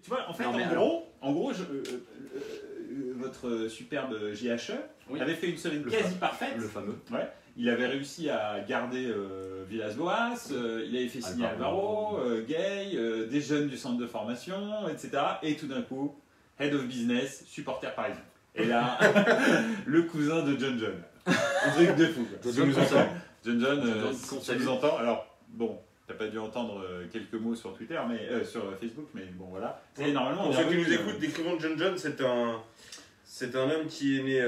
tu vois, en fait, Non, mais en gros votre superbe GHE avait fait une semaine quasi parfaite. Le fameux. Ouais. Il avait réussi à garder Villas-Boas, il avait fait signer Alvaro, Gay, des jeunes du centre de formation, etc. Et tout d'un coup, Head of Business, supporter parisien. Et là, le cousin de John John. Un truc de fou. John John, si tu nous entends, alors bon, t'as pas dû entendre quelques mots sur Twitter, mais sur Facebook, mais bon voilà. Et normalement, pour ceux qui nous écoutent, décrivons John John, c'est un homme qui est né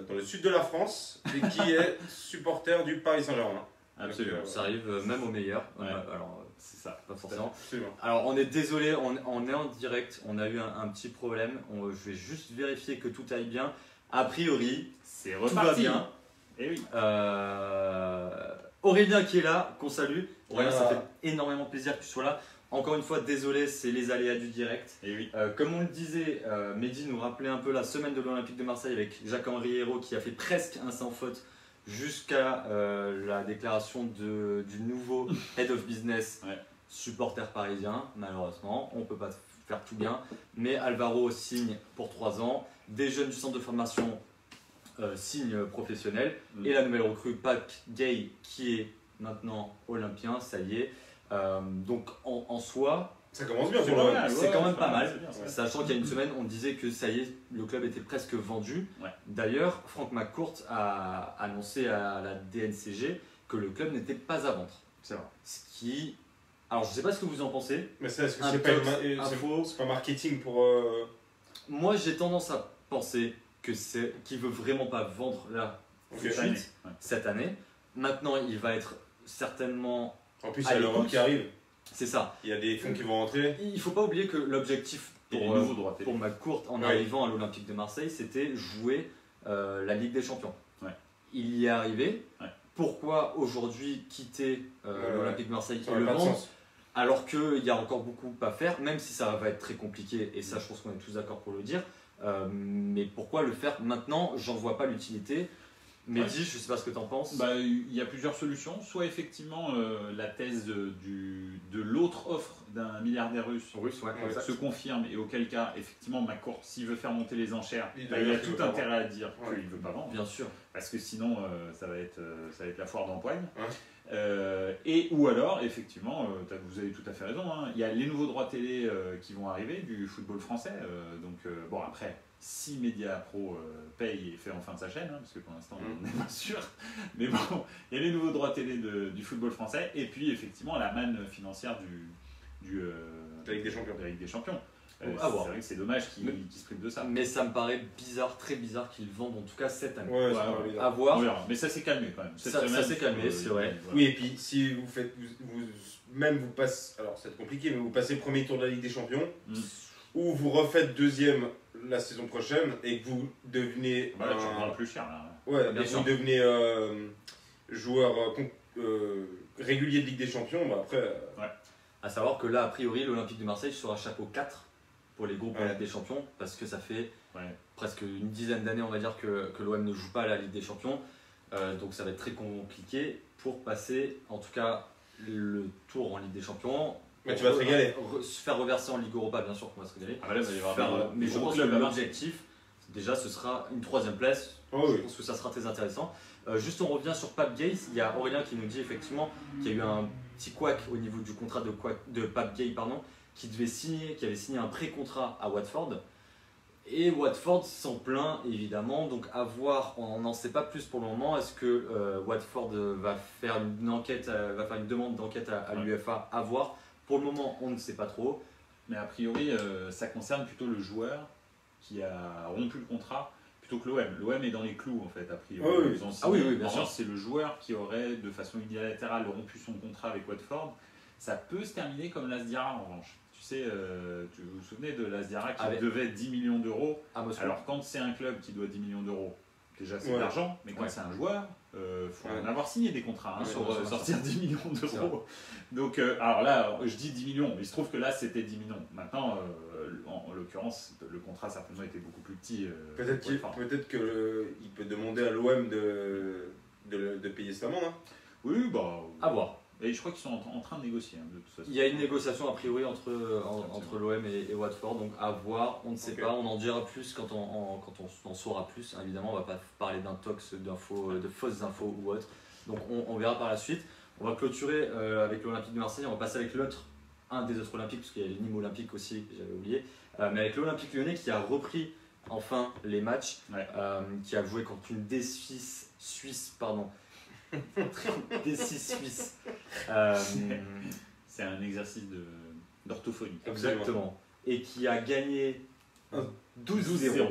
dans le sud de la France et qui est supporter du Paris Saint-Germain. Absolument. Donc, ça arrive même au meilleur. Ouais. Alors, c'est ça. Pas forcément. Absolument. Alors, on est désolé, on est en direct. On a eu un petit problème. Je vais juste vérifier que tout aille bien. A priori, c'est tout va bien. Et oui. Aurélien qui est là, qu'on salue. Aurélien, Voilà. ça fait énormément plaisir que tu sois là. Encore une fois, désolé, c'est les aléas du direct. Et oui. Comme on le disait, Mehdi nous rappelait un peu la semaine de l'Olympique de Marseille avec Jacques-Henri Hérault qui a fait presque un sans faute jusqu'à la déclaration du nouveau Head of Business, supporter parisien. Malheureusement, on ne peut pas faire tout bien. Mais Alvaro signe pour 3 ans. Des jeunes du centre de formation signent professionnels. Et la nouvelle recrue, Pat Gay, qui est maintenant olympien, ça y est. Donc en soi, ça commence bien, c'est quand même pas mal. Sachant qu'il y a une semaine, on disait que ça y est, le club était presque vendu. D'ailleurs, Franck McCourt a annoncé à la DNCG que le club n'était pas à vendre. C'est vrai. Ce qui... Alors, je ne sais pas ce que vous en pensez. Mais est-ce que c'est pas marketing pour... Moi, j'ai tendance à penser qu'il ne veut vraiment pas vendre là tout de suite, cette année. Maintenant, il va être certainement... En plus, il y a l'Europe qui arrive. C'est ça. Il y a des fonds qui vont rentrer. Il ne faut pas oublier que l'objectif pour McCourt en arrivant à l'Olympique de Marseille, c'était jouer la Ligue des Champions. Il y est arrivé. Pourquoi aujourd'hui quitter l'Olympique de Marseille et le vendre alors qu'il y a encore beaucoup à faire, même si ça va être très compliqué, et ça je pense qu'on est tous d'accord pour le dire, mais pourquoi le faire maintenant? J'en vois pas l'utilité. Mehdi, je sais pas ce que tu en penses. Il y a plusieurs solutions. Soit effectivement la thèse de l'autre offre d'un milliardaire russe se confirme, et auquel cas, effectivement, McCourt, s'il veut faire monter les enchères, il a tout intérêt à dire qu'il ne veut pas vendre. Bien sûr. Parce que sinon, ça va être la foire d'empoigne. Et ou alors, effectivement, vous avez tout à fait raison, il y a les nouveaux droits télé qui vont arriver du football français. Bon, après, si Media Pro paye et fait enfin de sa chaîne, parce que pour l'instant on n'est pas sûr, mais bon, il y a les nouveaux droits télé du football français, et puis effectivement la manne financière de la Ligue des Champions. C'est vrai que c'est dommage qu'ils se privent de ça. Mais ça me paraît bizarre, très bizarre qu'ils vendent en tout cas cette année. À voir. Mais ça s'est calmé quand même. Ça s'est calmé, c'est vrai. Voilà. Oui, et puis si vous faites, vous passez, alors c'est compliqué, mais vous passez premier tour de la Ligue des Champions, ou vous refaites deuxième la saison prochaine et que vous devenez plus cher là. Vous devenez joueur régulier de Ligue des Champions, après. À savoir que là, a priori, l'Olympique de Marseille sera chapeau 4 pour les groupes Ligue des Champions, parce que ça fait presque une dizaine d'années, on va dire, que l'OM ne joue pas à la Ligue des Champions. Donc ça va être très compliqué pour passer, en tout cas, le tour en Ligue des Champions. Mais tu vas te régaler. Se faire reverser en Ligue Europa, bien sûr qu'on va se régaler. Mais je pense que l'objectif, déjà, ce sera une 3e place. Je pense que ça sera très intéressant. Juste, on revient sur Pape Gay. Il y a Aurélien qui nous dit effectivement qu'il y a eu un petit couac au niveau du contrat de Pape Gay, qui avait signé un pré-contrat à Watford. Et Watford s'en plaint évidemment, donc à voir, on n'en sait pas plus pour le moment. Est-ce que Watford va faire une enquête, va faire une demande d'enquête à l'UEFA? À voir. Pour le moment, on ne sait pas trop. Mais a priori, ça concerne plutôt le joueur qui a rompu le contrat plutôt que l'OM. L'OM est dans les clous en fait, a priori. Bien sûr. C'est le joueur qui aurait de façon unilatérale rompu son contrat avec Watford. Ça peut se terminer comme l'As Diarra en revanche. Tu sais, vous vous souvenez de l'As Diarra qui devait 10 millions d'euros. Alors quand c'est un club qui doit 10 je millions, déjà c'est de l'argent, mais quand c'est un joueur, faut en avoir signé des contrats sur sortir 10 millions d'euros. Donc, alors là, je dis 10 millions, mais il se trouve que là c'était 10 millions. Maintenant, en l'occurrence, le contrat certainement était beaucoup plus petit. Peut-être qu'il peut demander à l'OM de payer cette amende. Oui, à voir. Et je crois qu'ils sont en train de négocier, de toute façon. Il y a une négociation a priori entre l'OM et Watford, donc à voir, on ne sait pas, on en dira plus quand on en saura plus. Évidemment, on ne va pas parler d'un tox, de fausses infos ou autre, donc on verra par la suite. On va clôturer avec l'Olympique de Marseille, on va passer avec un des autres Olympiques, parce qu'il y a les Nîmes Olympiques aussi, que j'avais oublié, mais avec l'Olympique Lyonnais qui a repris enfin les matchs, qui a joué contre une D6 suisse, pardon. D6 suisse. C'est un exercice d'orthophonie. Exactement. Et qui a gagné 12-0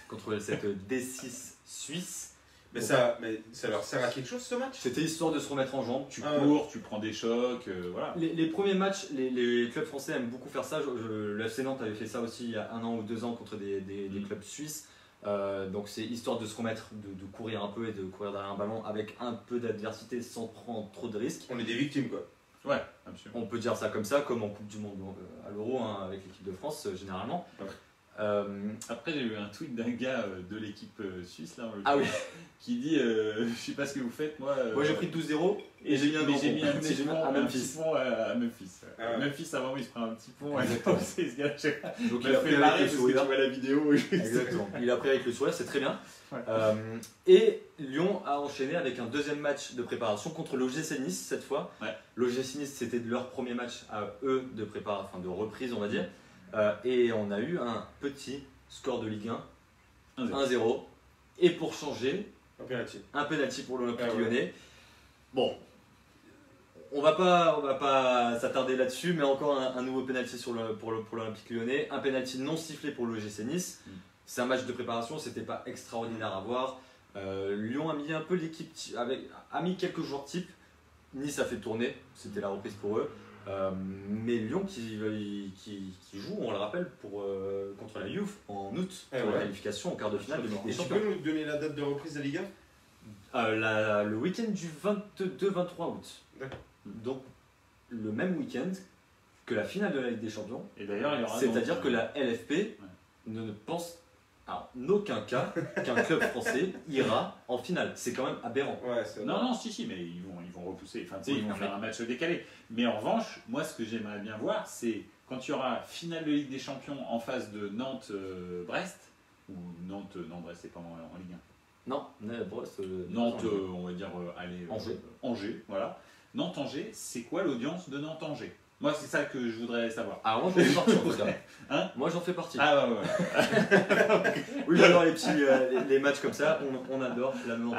contre cette D6 suisse. Mais ça leur sert à quelque chose ce match? C'était histoire de se remettre en jambe. Tu cours, tu prends des chocs, voilà. Les premiers matchs, les clubs français aiment beaucoup faire ça. Le FC Nantes avait fait ça aussi il y a 1 an ou 2 ans contre des clubs suisses. Donc c'est histoire de se remettre, de courir un peu et de courir derrière un ballon avec un peu d'adversité sans prendre trop de risques. On est des victimes quoi. Ouais, absolument. On peut dire ça comme ça, comme en Coupe du Monde à l'Euro avec l'équipe de France généralement. Après j'ai eu un tweet d'un gars de l'équipe suisse là, qui dit je sais pas ce que vous faites, moi j'ai pris 12-0 et j'ai mis un petit pont à Memphis. Ah ouais. Memphis avant il se prend un petit pont. C'est ce gars. Donc il a pris avec le sourire. Tu vois la vidéo. Exactement. Il a pris avec le sourire, c'est très bien. Ouais. Et Lyon a enchaîné avec un deuxième match de préparation contre l'OGC Nice cette fois. Ouais. L'OGC Nice c'était leur premier match à eux de préparation, enfin de reprise on va dire. Et on a eu un petit score de Ligue 1, 1-0. Et pour changer, un penalty pour l'Olympique Lyonnais. Bon, on va pas s'attarder là-dessus, mais encore un nouveau penalty pour l'Olympique Lyonnais. Un penalty non sifflé pour l'OGC Nice. C'est un match de préparation, c'était pas extraordinaire à voir. Lyon a mis un peu l'équipe, a mis quelques joueurs types. Nice a fait tourner, c'était la reprise pour eux. Mais Lyon qui joue, on le rappelle, contre la Juve en août pour la qualification en quart de finale de Ligue des Champions. Tu peux nous donner la date de reprise de la Ligue 1 Le week-end du 22-23 août. D'accord. Donc le même week-end que la finale de la Ligue des Champions. Et d'ailleurs, il y aura c'est-à-dire que la LFP ne pense en aucun cas qu'un club français ira en finale. C'est quand même aberrant. Non, si, mais ils vont repousser. Enfin, ils vont faire un match décalé. Mais en revanche, moi, ce que j'aimerais bien voir, c'est quand il y aura finale de Ligue des Champions en face de Nantes-Brest, ou Nantes-Brest, c'est pas en Ligue 1. Non, Brest. Nantes, on va dire, Angers, voilà. Nantes-Angers, c'est quoi l'audience de Nantes-Angers? Moi, c'est ça que je voudrais savoir. Alors, moi, j'en fais partie en tout cas. Hein? Moi, j'en fais partie. Ah, ouais. Oui, j'adore les matchs comme ça. On adore la Nantes.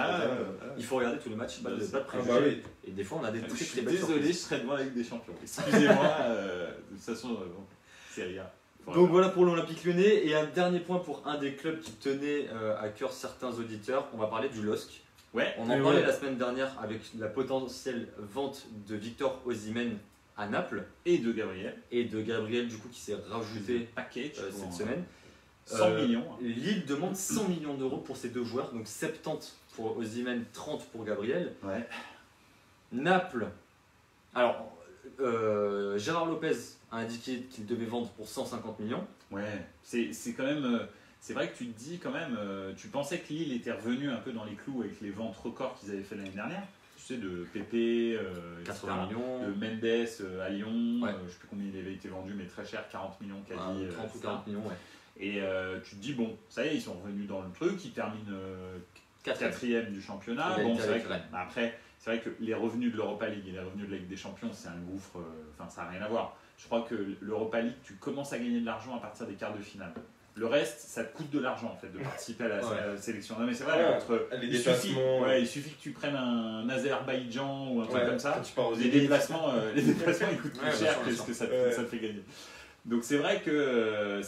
Il faut regarder tous les matchs. Pas de préjugés. Et des fois, on a des très très belles surprises. Désolé, je serai devant la Ligue des Champions. Excusez-moi. De toute façon, c'est rien. Donc voilà pour l'Olympique Lyonnais. Et un dernier point pour un des clubs qui tenait à cœur certains auditeurs. On va parler du LOSC. Ouais. On en parlait la semaine dernière avec la potentielle vente de Victor Osimhen à Naples. Et de Gabriel. Du coup qui s'est rajouté cette semaine. 100 millions. Lille demande 100 millions d'euros pour ces deux joueurs. Donc 70 pour Osimhen, 30 pour Gabriel. Ouais. Naples. Alors Gérard Lopez a indiqué qu'il devait vendre pour 150 millions. Ouais, c'est quand même. C'est vrai que tu te dis quand même. Tu pensais que Lille était revenu un peu dans les clous avec les ventes records qu'ils avaient fait l'année dernière. Tu sais, de Pépé, 80 millions. De Mendes à Lyon. Je ne sais plus combien il avait été vendu, mais très cher, 40 millions quasi. 30 ou 40 millions, ouais. Et tu te dis, bon, ça y est, ils sont revenus dans le truc, ils terminent 4e du championnat. Bon, c'est vrai que, après, c'est vrai que les revenus de l'Europa League et les revenus de la Ligue des Champions, c'est un gouffre, enfin, ça n'a rien à voir. Je crois que l'Europa League, tu commences à gagner de l'argent à partir des quarts de finale. Le reste, ça te coûte de l'argent en fait de participer à la sélection. Non mais c'est vrai, il suffit que tu prennes un Azerbaïdjan ou un truc comme ça. Les déplacements, ils coûtent plus cher que ce que ça te fait gagner. Donc c'est vrai que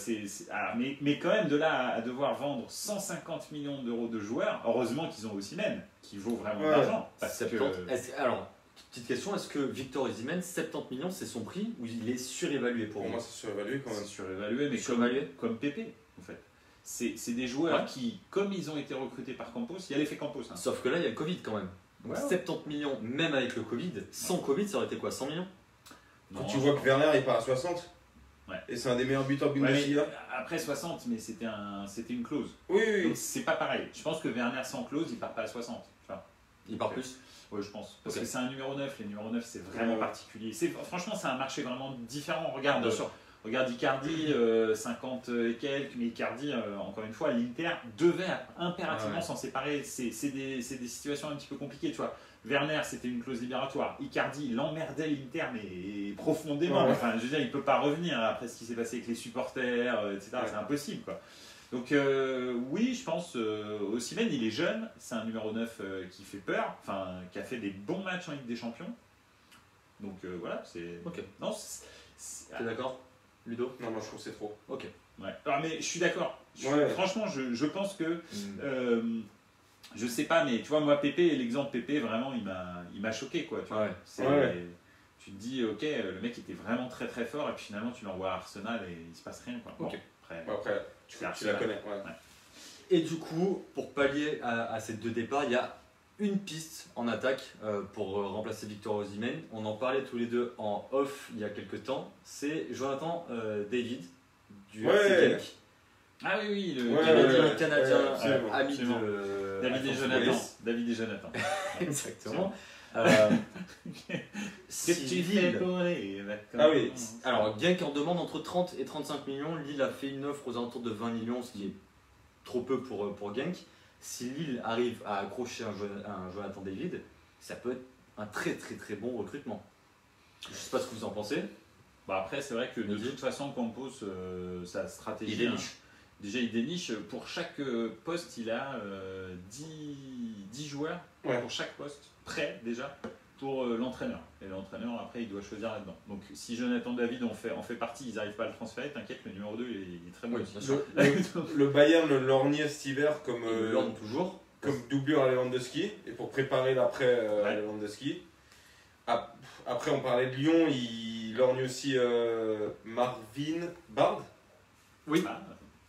mais quand même de là à devoir vendre 150 millions d'euros de joueurs, heureusement qu'ils ont Osimhen qui vaut vraiment de l'argent. Alors, petite question, est-ce que Victor Osimhen, 70 millions, c'est son prix ou il est surévalué pour moi, c'est surévalué quand même. C'est surévalué, mais comme Pépé, en fait. C'est des joueurs qui, comme ils ont été recrutés par Campos, il y a l'effet Campos. Hein. Sauf que là, il y a le Covid quand même. Donc 70 millions, même avec le Covid, sans Covid, ça aurait été quoi, 100 millions? Quand tu vois que Werner, il part à 60 et c'est un des meilleurs buteurs Bundesliga. Après 60, mais c'était une clause. Oui. Donc c'est pas pareil. Je pense que Werner sans clause, il part pas à 60. Il part plus. Ouais, je pense. Parce Ok. que c'est un numéro 9. Les numéros 9, c'est vraiment particulier. Franchement, c'est un marché vraiment différent. Regarde, Bien sûr. regarde Icardi, 50 et quelques. Mais Icardi, encore une fois, l'Inter devait impérativement s'en séparer. C'est des situations un petit peu compliquées, tu vois. Werner, c'était une clause libératoire. Icardi, il emmerdait l'Inter, mais profondément. Ouais. Enfin, je veux dire, il ne peut pas revenir après ce qui s'est passé avec les supporters, etc. Ouais. C'est impossible, quoi. Donc oui, je pense, Osimhen, il est jeune, c'est un numéro 9 qui fait peur, enfin, qui a fait des bons matchs en Ligue des Champions. Donc voilà, c'est... Ok. Non, T'es d'accord, Ludo? Non, moi je trouve que c'est trop. Ok. Ouais. Alors, mais je suis d'accord. Ouais. Franchement, je pense que... je sais pas, mais tu vois, moi, Pépé, l'exemple Pépé, vraiment, il m'a choqué, quoi. Tu vois. Ouais. Tu te dis, ok, le mec était vraiment très très fort, et puis finalement, tu l'envoies à Arsenal et il se passe rien, quoi. Bon, Ok. après, Après, tu la connais. Ouais. Et du coup, pour pallier à ces deux départs, il y a une piste en attaque pour remplacer Victor Osimhen. On en parlait tous les deux en off il y a quelques temps. C'est Jonathan David du FC Genk. Ah oui, Le Canadien, absolument, ami absolument. de David et Alphonse Jonathan. Davies. David et Jonathan. Exactement. Qu'est-ce que tu fais pour les vacances? Ah oui. Alors, Genk en demande entre 30 et 35 millions. Lille a fait une offre aux alentours de 20 millions, ce qui est trop peu pour Genk. Si Lille arrive à accrocher un Jonathan David, ça peut être un très très très bon recrutement. Je ne sais pas ce que vous en pensez. Bah après, c'est vrai que de Vas-y. toute façon, Campos, sa stratégie. Il déniche. Déjà, il déniche. Pour chaque poste, il a 10 joueurs Ouais. pour chaque poste, prêts déjà pour l'entraîneur. Et l'entraîneur, après, il doit choisir là-dedans. Donc, si Jonathan David en fait partie, ils n'arrivent pas à le transférer, t'inquiète, le numéro 2, il est très bon Oui, aussi. bien sûr. Le Bayern le lorgnait cet hiver comme, Il lorgne toujours. comme doublure à Lewandowski et pour préparer l'après Ouais. Lewandowski. Après, on parlait de Lyon, il lorgne aussi Marvin Bard, Oui. Ah,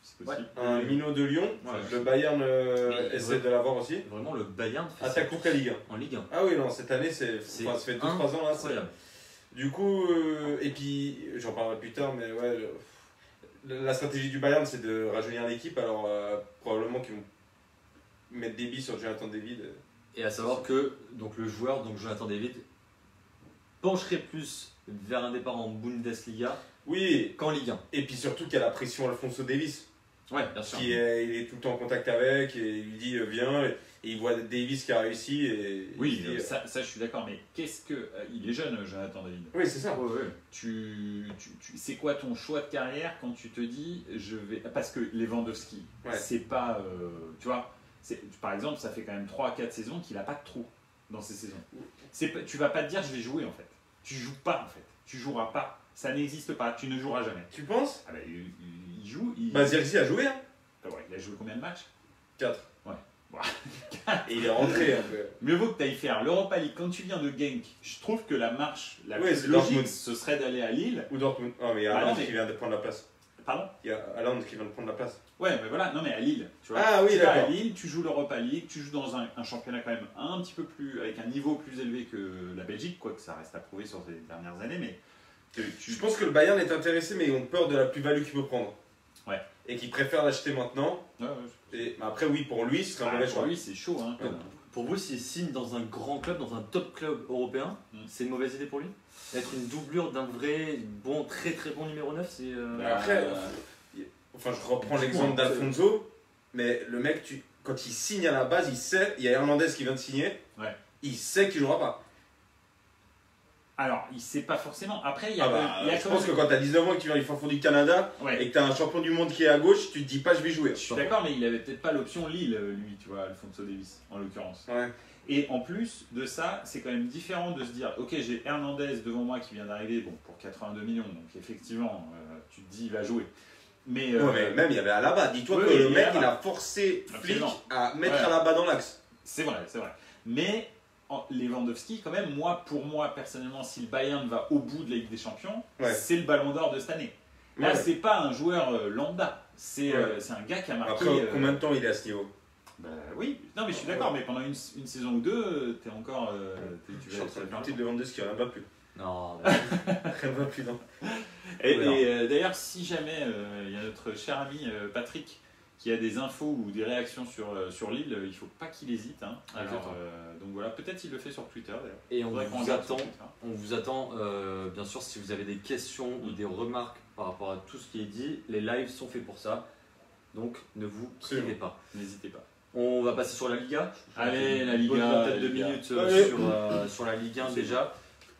c'est possible. un minot de Lyon. Ouais, Le Bayern Mais essaie de l'avoir aussi. Vraiment, le Bayern fait Attaque pour la Ligue 1. en Ligue 1. Ah oui, non, cette année, ça fait 2-3 ans là. Incroyable. Du coup, et puis, j'en parlerai plus tard, mais ouais, la stratégie du Bayern, c'est de rajeunir l'équipe. Alors, probablement qu'ils vont mettre des billes sur Jonathan David. Et à savoir que donc, le joueur, donc Jonathan David, pencherait plus vers un départ en Bundesliga Oui, qu'en Ligue 1. et puis surtout qu'il y a la pression Alphonso Davies, Ouais, bien sûr. il est tout le temps en contact avec, et il lui dit viens, et il voit Davies qui a réussi. Et Oui, il dit, ça je suis d'accord, mais qu'est-ce que. Il est jeune, Jonathan David. oui, c'est ça. Ouais, ouais. C'est quoi ton choix de carrière quand tu te dis je vais. Parce que Lewandowski, Ouais. c'est pas. Tu vois, par exemple, ça fait quand même 3 à 4 saisons qu'il n'a pas de trou dans ces saisons. Tu vas pas te dire je vais jouer en fait. Tu joues pas en fait. Tu joueras pas. Ça n'existe pas. Tu ne joueras jamais. Tu penses? Ah bah, il joue. Bah, Zirkzee a joué, hein. Ah ouais, il a joué combien de matchs? 4. Ouais. Et il est rentré un peu. Mieux vaut que tu ailles faire l'Europa League quand tu viens de Genk. Je trouve que la marche la Ouais, plus c'est logique, Dortmund. ce serait d'aller à Lille. Ou Dortmund. Ah, mais il y a Bah, non, Haaland mais- qui vient de prendre la place. Pardon? Il y a Haaland qui vient de prendre la place. Ouais, mais voilà, non mais à Lille, tu vois. Ah oui, tu vas à d'accord. Lille, tu joues l'Europa League, tu joues dans un championnat quand même un petit peu plus, avec un niveau plus élevé que la Belgique, quoi que ça reste à prouver sur ces dernières années, mais Je pense que le Bayern est intéressé, mais ils ont peur de la plus-value qu'il peut prendre. Ouais. Et qu'ils préfèrent l'acheter maintenant. Ouais, Mais après, oui, pour lui, ce serait un mauvais pour choix. lui c'est chaud, hein. Ouais. Pour vous, s'il signe dans un grand club, dans un top club européen, c'est une mauvaise idée pour lui? Être une doublure d'un vrai, bon, très très bon numéro 9, c'est. Après, enfin, je reprends l'exemple d'Alfonso, mais le mec, quand il signe à la base, il sait, il y a Hernandez qui vient de signer, Ouais. il sait qu'il jouera pas. Alors, il sait pas forcément. Après, il y a, Ah quand bah, même- il y a je quand pense que même- quand t'as 19 ans et que tu viens du fin fond du Canada, Ouais. et que t'as un champion du monde qui est à gauche, tu te dis pas je vais jouer. Je suis d'accord, mais il avait peut-être pas l'option Lille, lui, tu vois, Alphonso Davies, en l'occurrence. Ouais. Et en plus de ça, c'est quand même différent de se dire, ok, j'ai Hernandez devant moi qui vient d'arriver, bon, pour 82 millions, donc effectivement, tu te dis, il va jouer. Mais, Ouais, mais même il y avait Alaba. Dis-toi oui, que oui, le il y mec avait il a Alaba. forcé Flick Absolument. à mettre Ouais. Alaba dans l'axe. c'est vrai, c'est vrai. Mais Lewandowski, quand même, pour moi, personnellement, si le Bayern va au bout de la Ligue des Champions, Ouais. c'est le ballon d'or de cette année. Là, Ouais. c'est pas un joueur lambda, c'est Ouais. c'est un gars qui a marqué. Après, combien de temps il est à ce niveau? Bah, oui, non, mais je suis d'accord, mais pendant une saison ou deux, t'es encore. Tu Je suis en vas train de faire douter de Lewandowski, rien ne va plus. Non, Rien ne va plus, non. Et, Voilà. d'ailleurs, si jamais il y a notre cher ami Patrick qui a des infos ou des réactions sur Lille, il ne faut pas qu'il hésite. Hein. Alors, donc voilà, peut-être il le fait sur Twitter d'ailleurs. Et on vous attend, bien sûr, si vous avez des questions ou des remarques par rapport à tout ce qui est dit, les lives sont faits pour ça. Donc ne vous privez pas. N'hésitez pas. On va passer sur la Liga. Allez, la Liga. Peut-être 2 minutes sur la Ligue 1 déjà.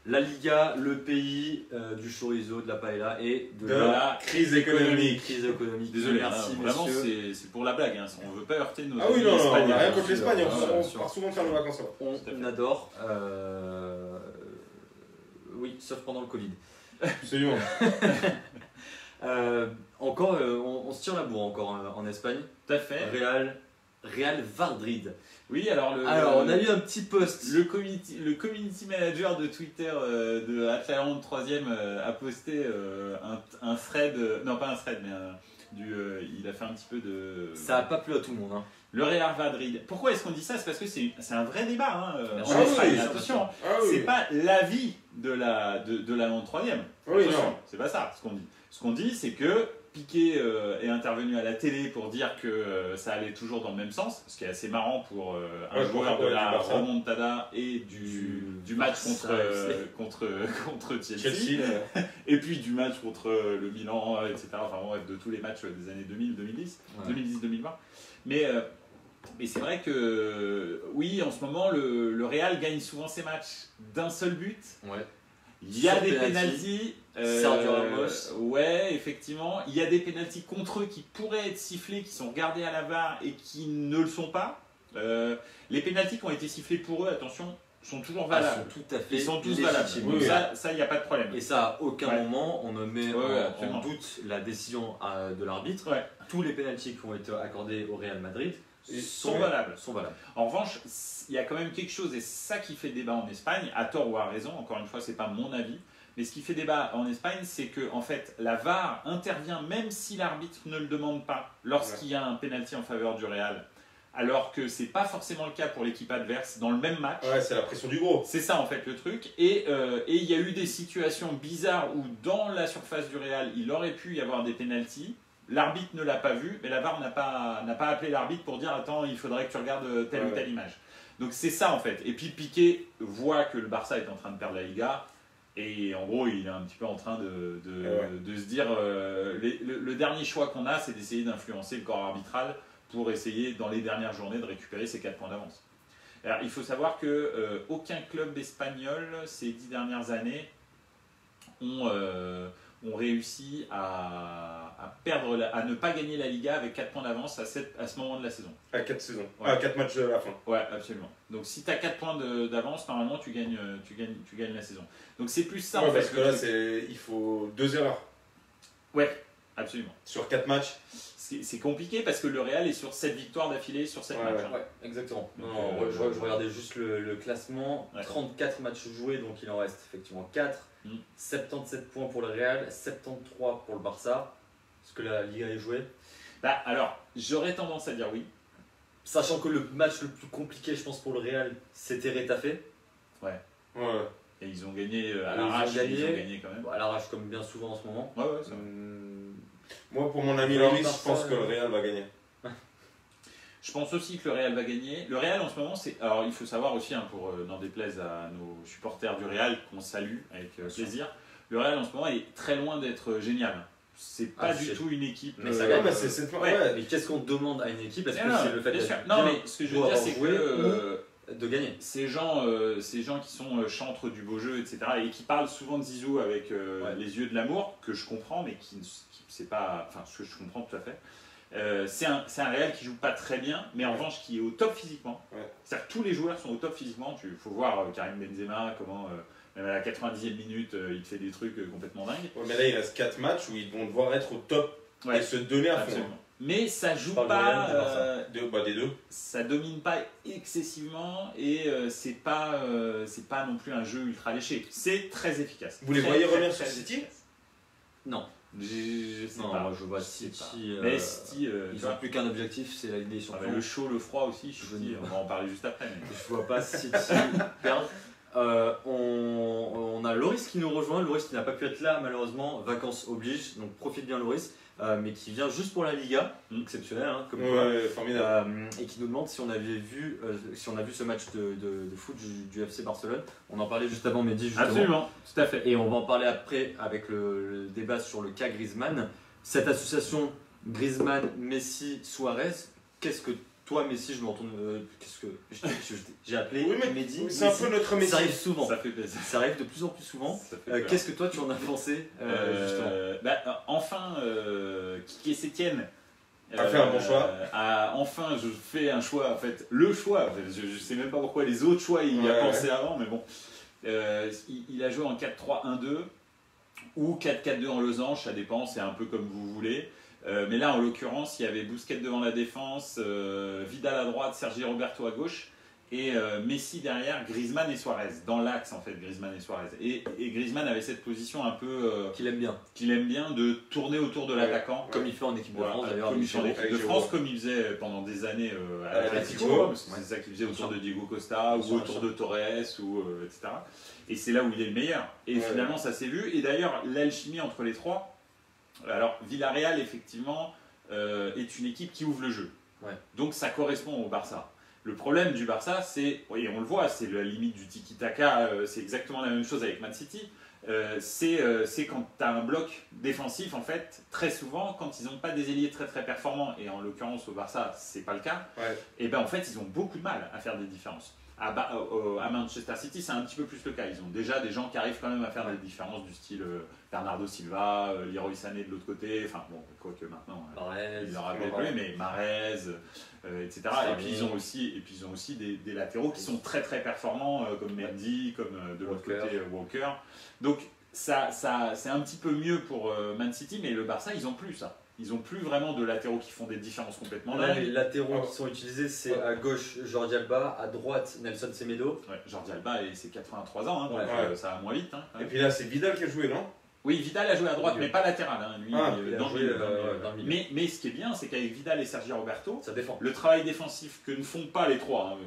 La Liga, le pays du chorizo, de la paella et de la crise économique. Désolé, merci vraiment, messieurs. c'est pour la blague. Hein. On ne veut pas heurter nos amis. Ah oui, non, espagnols. rien contre l'Espagne. On part souvent faire nos vacances. On adore. Oui, sauf pendant le Covid. Absolument. Encore, on se tire la bourre encore en Espagne. Tout à fait. Real Madrid. Oui, alors on a eu un petit post. Le community manager de Twitter de Atlanta 3ème a posté un thread, non pas un thread, mais il a fait un petit peu de... Ça n'a pas plu à tout le monde. Hein. Le Real Madrid. Pourquoi est-ce qu'on dit ça? C'est parce que c'est un vrai débat. Hein, en Espagne, attention, c'est pas l'avis de la 3ème. Oui, attention, non. c'est pas ça ce qu'on dit. Ce qu'on dit, c'est que Piqué est intervenu à la télé pour dire que ça allait toujours dans le même sens, ce qui est assez marrant pour un joueur de la remontada et du match contre Chelsea. Et puis du match contre le Milan, etc. Enfin bref, de tous les matchs des années 2000-2010, 2010-2020. Mais c'est vrai que oui, en ce moment, le Real gagne souvent ses matchs d'un seul but. Ouais. Il y a des pénaltys. Sergio Ramos. Ouais, effectivement. Il y a des pénaltys contre eux qui pourraient être sifflés, qui sont regardés à la VAR et qui ne le sont pas. Les pénaltys qui ont été sifflés pour eux, attention, sont toujours valables. Ils sont tous valables. Donc ça, il n'y a pas de problème. Et ça, à aucun moment, on ne met en doute la décision de l'arbitre. Ouais. Tous les pénaltys qui ont été accordés au Real Madrid sont valables. En revanche, il y a quand même quelque chose, et c'est ça qui fait débat en Espagne, à tort ou à raison, encore une fois, c'est pas mon avis, mais ce qui fait débat en Espagne, c'est que en fait, la VAR intervient même si l'arbitre ne le demande pas, lorsqu'il y a un penalty en faveur du Real, alors que c'est pas forcément le cas pour l'équipe adverse dans le même match. Ouais, c'est la pression du gros. C'est ça en fait le truc, et il y a eu des situations bizarres où dans la surface du Real, il aurait pu y avoir des penalties. L'arbitre ne l'a pas vu, mais la VAR n'a pas appelé l'arbitre pour dire « Attends, il faudrait que tu regardes telle ou telle image ». Donc c'est ça en fait. Et puis Piqué voit que le Barça est en train de perdre la Liga, et en gros il est un petit peu en train de se dire le dernier choix qu'on a, c'est d'essayer d'influencer le corps arbitral pour essayer dans les dernières journées de récupérer ces 4 points d'avance. Alors il faut savoir que aucun club espagnol ces 10 dernières années ont réussi à ne pas gagner la Liga avec 4 points d'avance à ce moment de la saison. À 4 saisons. Ouais. À 4 matchs à la fin. Ouais, absolument. Donc si tu as 4 points d'avance, normalement tu gagnes la saison. Donc c'est plus ça en fait. Parce que là, il faut 2 erreurs. Ouais, absolument. Sur 4 matchs. C'est compliqué parce que le Real est sur 7 victoires d'affilée sur 7 matchs. Ouais, exactement. Je regardais juste le classement. 34 matchs joués, donc il en reste effectivement 4. 77 points pour le Real, 73 pour le Barça. Est-ce que la Liga est jouée? Bah alors, j'aurais tendance à dire oui. Sachant que le match le plus compliqué, je pense, pour le Real, c'était Retafe. Ouais. Et ils ont gagné à l'arrache. Ils ont gagné quand même. À l'arrache, comme bien souvent en ce moment. Ouais, ça. Moi, pour mon ami Loris, je pense que le Real va gagner. Je pense aussi que le Real va gagner. Le Real en ce moment, alors il faut savoir aussi, hein, pour n'en déplaise à nos supporters du Real, qu'on salue avec plaisir, le Real en ce moment est très loin d'être génial. C'est pas du tout une équipe. Mais ça gagne. Mais qu'est-ce qu'on demande à une équipe? Est-ce que c'est le fait d'être Non, mais ce que je veux dire, c'est que de gagner. Ces gens qui sont chantres du beau jeu, etc., et qui parlent souvent de Zizou avec les yeux de l'amour, que je comprends, mais qui c'est pas, enfin, ce que je comprends tout à fait. C'est un Real qui joue pas très bien, mais en revanche qui est au top physiquement. C'est-à-dire que tous les joueurs sont au top physiquement. Il faut voir Karim Benzema, comment même à la 90e minute, il fait des trucs complètement dingues. Ouais, mais là, il reste 4 matchs où ils vont devoir être au top et se donner à fond. Mais ça joue pas. Des deux. Ça domine pas excessivement et c'est pas non plus un jeu ultra léché. C'est très efficace. Vous les voyez revenir sur City? Non. Je sais non, pas. moi je vois City. Mais City, ils n'ont plus qu'un objectif, c'est la Ligue des Champions. Le chaud, le froid aussi, on va en parler juste après. Mais... Je vois pas City perdre. On a Loris qui nous rejoint. Loris qui n'a pas pu être là malheureusement, vacances oblige, donc profite bien Loris, mais qui vient juste pour la Liga, exceptionnel hein, comme quoi. Formidable. Et qui nous demande si on avait vu, si on a vu ce match de foot du FC Barcelone. On en parlait juste avant Mehdi justement. Absolument, tout à fait. Et on va en parler après avec le débat sur le cas Griezmann. Cette association Griezmann, Messi, Suarez, qu'est-ce que toi, Messi, je me retourne. Qu'est-ce que j'ai appelé Mehdi. C'est un peu notre Messi. Ça arrive souvent. Ça fait plaisir. Ça arrive de plus en plus souvent. Qu'est-ce que toi, tu en as pensé enfin, qui est Etienne a fait un bon choix. Enfin, je fais un choix. En fait, le choix. Je sais même pas pourquoi les autres choix il y a pensé avant, mais bon. Il a joué en 4-3-1-2 ou 4-4-2 en losange, ça dépend. C'est un peu comme vous voulez. Mais là, en l'occurrence, il y avait Busquets devant la défense, Vidal à droite, Sergi Roberto à gauche, et Messi derrière, Griezmann et Suarez, dans l'axe en fait, Griezmann et Suarez. Et Griezmann avait cette position un peu qu'il aime bien, de tourner autour de l'attaquant, comme il fait en équipe de France d'ailleurs. Comme il fait en équipe de France, comme il faisait pendant des années à l'Atlético, parce que c'est ça qu'il faisait autour de Diego Costa ou autour de Torres, etc. Et c'est là où il est le meilleur. Et finalement, ça s'est vu. Et d'ailleurs, l'alchimie entre les trois. Alors, Villarreal, effectivement, est une équipe qui ouvre le jeu. Donc, ça correspond au Barça. Le problème du Barça, c'est, et on le voit, c'est la limite du tiki-taka, c'est exactement la même chose avec Man City. C'est quand tu as un bloc défensif, en fait, très souvent, quand ils n'ont pas des ailiers très très performants, et en l'occurrence au Barça, c'est pas le cas, et ben en fait, ils ont beaucoup de mal à faire des différences. À Manchester City, c'est un petit peu plus le cas. Ils ont déjà des gens qui arrivent quand même à faire des différences du style Bernardo Silva, Leroy Sané de l'autre côté, enfin bon, quoique maintenant, il leur avait plus, mais Mahrez, etc. Et puis ils ont aussi des latéraux qui sont très très performants, comme Mendy, comme de l'autre côté Walker. Donc c'est un petit peu mieux pour Man City, mais le Barça, ils n'ont plus ça. Ils n'ont plus vraiment de latéraux qui font des différences complètement dingues. Les latéraux qui sont utilisés, c'est à gauche Jordi Alba, à droite Nelson Semedo. Jordi Alba, c'est 83 ans, hein, donc ça va moins vite. Hein, et puis là, c'est Vidal qui a joué, non? Oui, Vidal a joué à droite, mais pas latéral. Hein, lui, dans le milieu. Mais ce qui est bien, c'est qu'avec Vidal et Sergi Roberto, ça défend. Le travail défensif que ne font pas les trois, hein,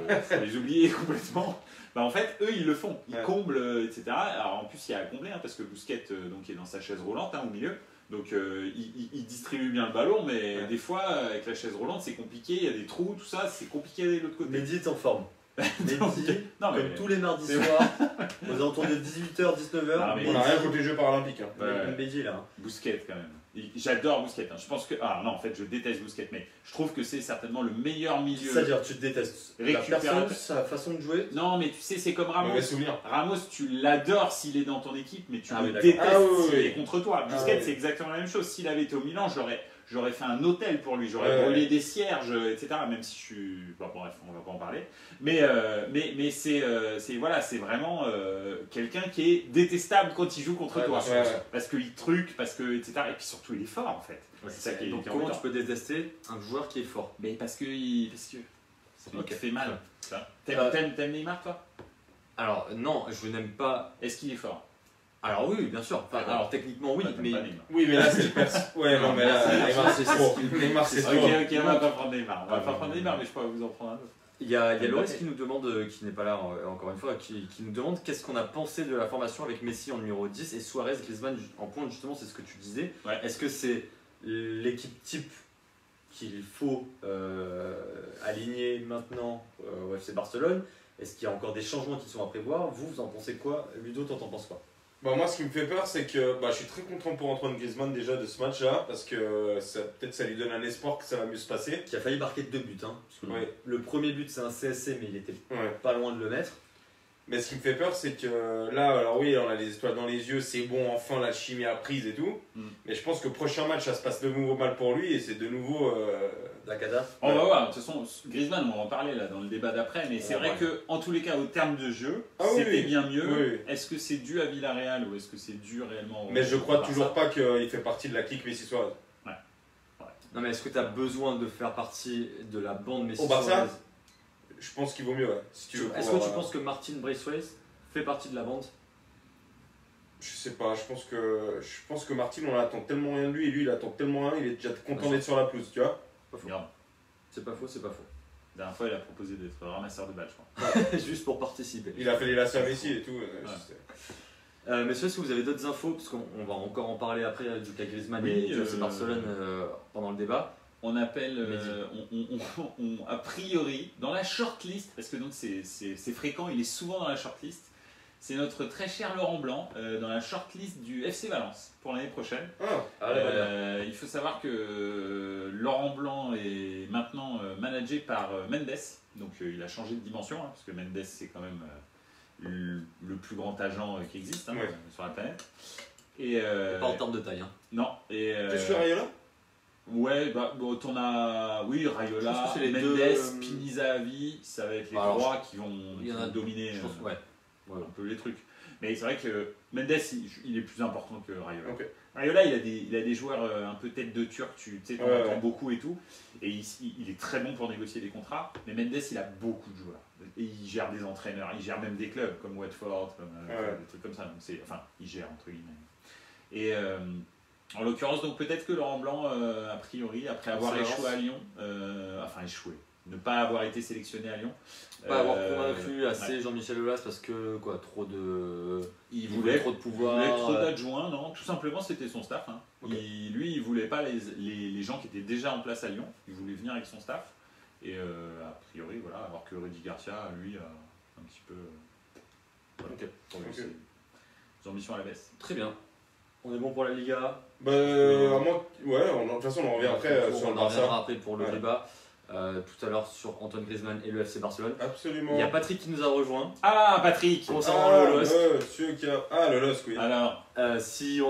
parce que faut les oublier complètement, bah en fait, eux, ils le font. Ils comblent, etc. Alors en plus, il y a à combler, hein, parce que Busquets donc, est dans sa chaise roulante hein, au milieu. Donc il distribue bien le ballon, mais des fois, avec la chaise roulante, c'est compliqué. Il y a des trous, tout ça, c'est compliqué de l'autre côté. Mehdi est en forme. Mehdi, comme tous les mardis soirs, aux alentours de 18h, 19h. On n'a rien contre les Jeux Paralympiques. Hein. Mehdi là. Busquets quand même. J'adore Busquets. Hein. Je pense que. Ah non, en fait, je déteste Busquets, mais je trouve que c'est certainement le meilleur milieu. C'est-à-dire, tu détestes la personne, sa façon de jouer? Non, mais tu sais, c'est comme Ramos. Ramos, tu l'adores s'il est dans ton équipe, mais tu le détestes s'il est contre toi. Busquets, c'est exactement la même chose. S'il avait été au Milan, j'aurais fait un hôtel pour lui, j'aurais brûlé des cierges, etc. Même si je suis. Bon, bref, on va pas en parler. Mais c'est vraiment quelqu'un qui est détestable quand il joue contre toi. Parce qu'il truc, etc. Et puis surtout, il est fort en fait. C'est ça qui est. Donc, comment tu peux détester un joueur qui est fort? Mais parce que ça fait mal. T'aimes Neymar, toi? Alors, non, je n'aime pas. Est-ce qu'il est fort? Alors oui, bien sûr. Enfin, alors techniquement oui, mais là c'est le Ouais, non mais là Neymar c'est trop. Neymar c'est trop. Ok, on va pas prendre Neymar. On va pas prendre Neymar, mais je pourrais vous en prendre un autre. Il y a Loris qui nous demande, qui n'est pas là encore une fois, qui nous demande qu'est-ce qu'on a pensé de la formation avec Messi en numéro 10 et Suarez, Griezmann en pointe, justement, c'est ce que tu disais. Est-ce que c'est l'équipe type qu'il faut aligner maintenant au FC Barcelone? Est-ce qu'il y a encore des changements qui sont à prévoir? Vous en pensez quoi? Ludo, toi t'en penses quoi? Moi, ce qui me fait peur, c'est que je suis très content pour Antoine Griezmann déjà de ce match-là, parce que peut-être ça lui donne un espoir que ça va mieux se passer. Qui a failli marquer 2 buts. Hein, parce que le premier but, c'est un CSC, mais il était pas loin de le mettre. Mais ce qui me fait peur, c'est que là, alors oui, on a les étoiles dans les yeux, c'est bon, enfin la chimie a prise et tout. Mais je pense que le prochain match, ça se passe de nouveau mal pour lui et c'est de nouveau. La cata. On va voir, de toute façon, Griezmann, on va en parler là dans le débat d'après, mais c'est vrai que en tous les cas, au terme de jeu, c'était bien mieux. Oui. Est-ce que c'est dû à Villarreal ou est-ce que c'est dû réellement au. Mais je crois toujours pas qu'il fait partie de la clique Messi Suarez. Non, mais est-ce que tu as besoin de faire partie de la bande Messi Suarez? Au Barça, je pense qu'il vaut mieux, si tu veux. Est-ce que tu penses que Martin Braithwaite fait partie de la bande? Je sais pas, je pense que Martin, on attend tellement rien de lui et lui il attend tellement rien, il est déjà content d'être sur la pelouse, tu vois. C'est pas faux. La dernière fois, il a proposé d'être ramasseur de balles, je crois. Juste pour participer. Il a fait les lacets à Messi et tout. Messieurs, est-ce que vous avez d'autres infos? Parce qu'on va encore en parler après du cas Griezmann et du FC Barcelone pendant le débat. On appelle, a priori, dans la shortlist, parce que donc c'est fréquent, il est souvent dans la shortlist, c'est notre très cher Laurent Blanc, dans la shortlist du FC Valence pour l'année prochaine. Il faut savoir que Laurent Blanc est maintenant managé par Mendes, donc il a changé de dimension, hein, parce que Mendes c'est quand même le plus grand agent qui existe sur la planète. Et pas en termes de taille. Hein. Non. Qu'est-ce que Rayola? Ouais, on a Rayola, Mendes, Pinizavi, ça va être les trois qui vont dominer un peu les trucs. Mais c'est vrai que Mendes, il est plus important que Rayola. Okay. Rayola, il a des joueurs un peu tête de turc, tu sais, t'en entends beaucoup et tout. Et il est très bon pour négocier des contrats. Mais Mendes, il a beaucoup de joueurs. Et il gère des entraîneurs, il gère même des clubs comme Watford, des trucs comme ça. Donc il gère entre guillemets. Et en l'occurrence, donc peut-être que Laurent Blanc, a priori, après avoir échoué à Lyon, ne pas avoir été sélectionné à Lyon, pas avoir convaincu assez Jean-Michel Aulas parce que il voulait trop de pouvoir, il voulait trop d'adjoints, non, tout simplement c'était son staff. Hein. Okay. Lui, il voulait pas les gens qui étaient déjà en place à Lyon, il voulait venir avec son staff. Et a priori, voilà, alors que Rudy Garcia, lui, a un petit peu. Ses ambitions à la baisse. Très bien. On est bon pour la Liga. De toute façon, on revient après sur le Barça. On reviendra après pour le débat. Tout à l'heure sur Antoine Griezmann et le FC Barcelone. Absolument. Il y a Patrick qui nous a rejoint. Ah, Patrick! Concernant le LOSC. Le LOSC, oui. Alors, si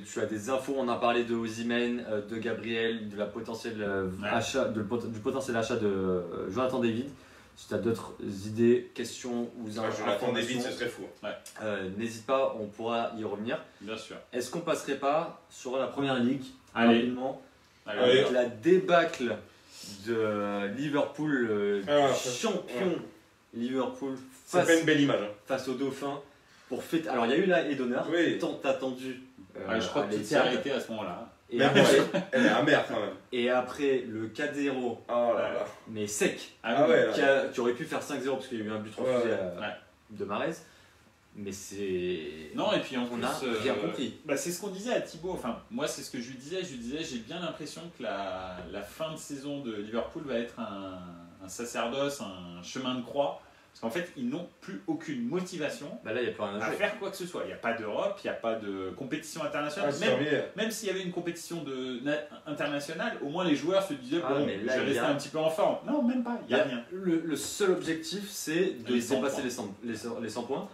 tu as des infos, on a parlé de Osimhen, de Gabriel, de la potentielle achat, du potentiel achat de Jonathan David. Si tu as d'autres idées, questions ou Jonathan David, ce serait fou. N'hésite pas, on pourra y revenir. Bien sûr. Est-ce qu'on passerait pas sur la première ligue rapidement avec la débâcle de Liverpool, champion Liverpool c'est pas une belle image face au Dauphin pour fêter. Alors il y a eu la haie d'honneur, tant attendu. Je crois que tout s'est arrêté à ce moment-là. Et après, elle est amère quand même. Et après le 4-0, mais sec, qui aurait pu faire 5-0 parce qu'il y a eu un but refusé de Mahrez. Mais c'est. Non, et puis on a bien compris. C'est ce qu'on disait à Thibaut. Enfin, moi, c'est ce que je lui disais. J'ai bien l'impression que la fin de saison de Liverpool va être un sacerdoce, un chemin de croix. Parce qu'en fait, ils n'ont plus aucune motivation là, y a plus rien à faire quoi que ce soit. Il n'y a pas d'Europe, il n'y a pas de compétition internationale. Même s'il y avait une compétition internationale, au moins les joueurs se disaient je vais rester un petit peu en forme. Non, même pas, il n'y a rien. Le seul objectif, c'est de dépasser les 100 points.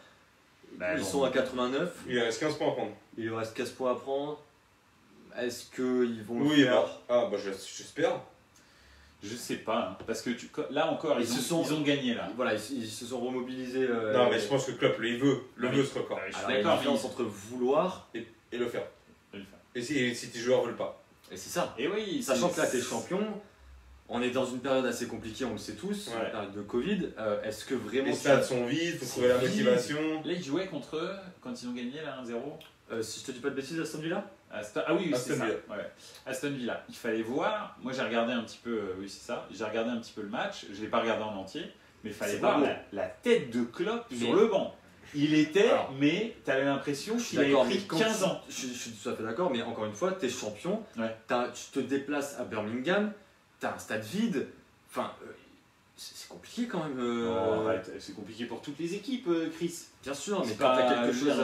Ils sont à 89. Il reste 15 points à prendre. Il lui reste 15 points à prendre. Est-ce qu'ils vont le faire? J'espère. Je sais pas, hein, parce que là encore, ils ont gagné là. Voilà, ils se sont remobilisés. Non, mais je pense que Klopp veut ce record. Il y a une différence entre vouloir et le faire. Et si tes joueurs veulent pas. Et c'est ça. Et oui, sachant que là, t'es champion. On est dans une période assez compliquée, on le sait tous, une période de Covid. Est-ce que vraiment. Les stades sont vides, il faut trouver la motivation. Là, ils jouaient contre eux quand ils ont gagné là 1-0. Si je te dis pas de bêtises, Aston Villa Ah oui, c'est ça. Aston Villa. Il fallait voir. Moi, j'ai regardé un petit peu. C'est ça. J'ai regardé un petit peu le match. Je l'ai pas regardé en entier, mais il fallait voir la tête de Klopp sur le banc. Il était, mais tu avais l'impression qu'il avait pris 15 ans. Je suis tout à fait d'accord, mais encore une fois, tu es champion. Tu te déplaces à Birmingham. T'as un stade vide, enfin, c'est compliqué quand même. C'est compliqué pour toutes les équipes, Chris. Bien sûr, mais quand t'as quelque chose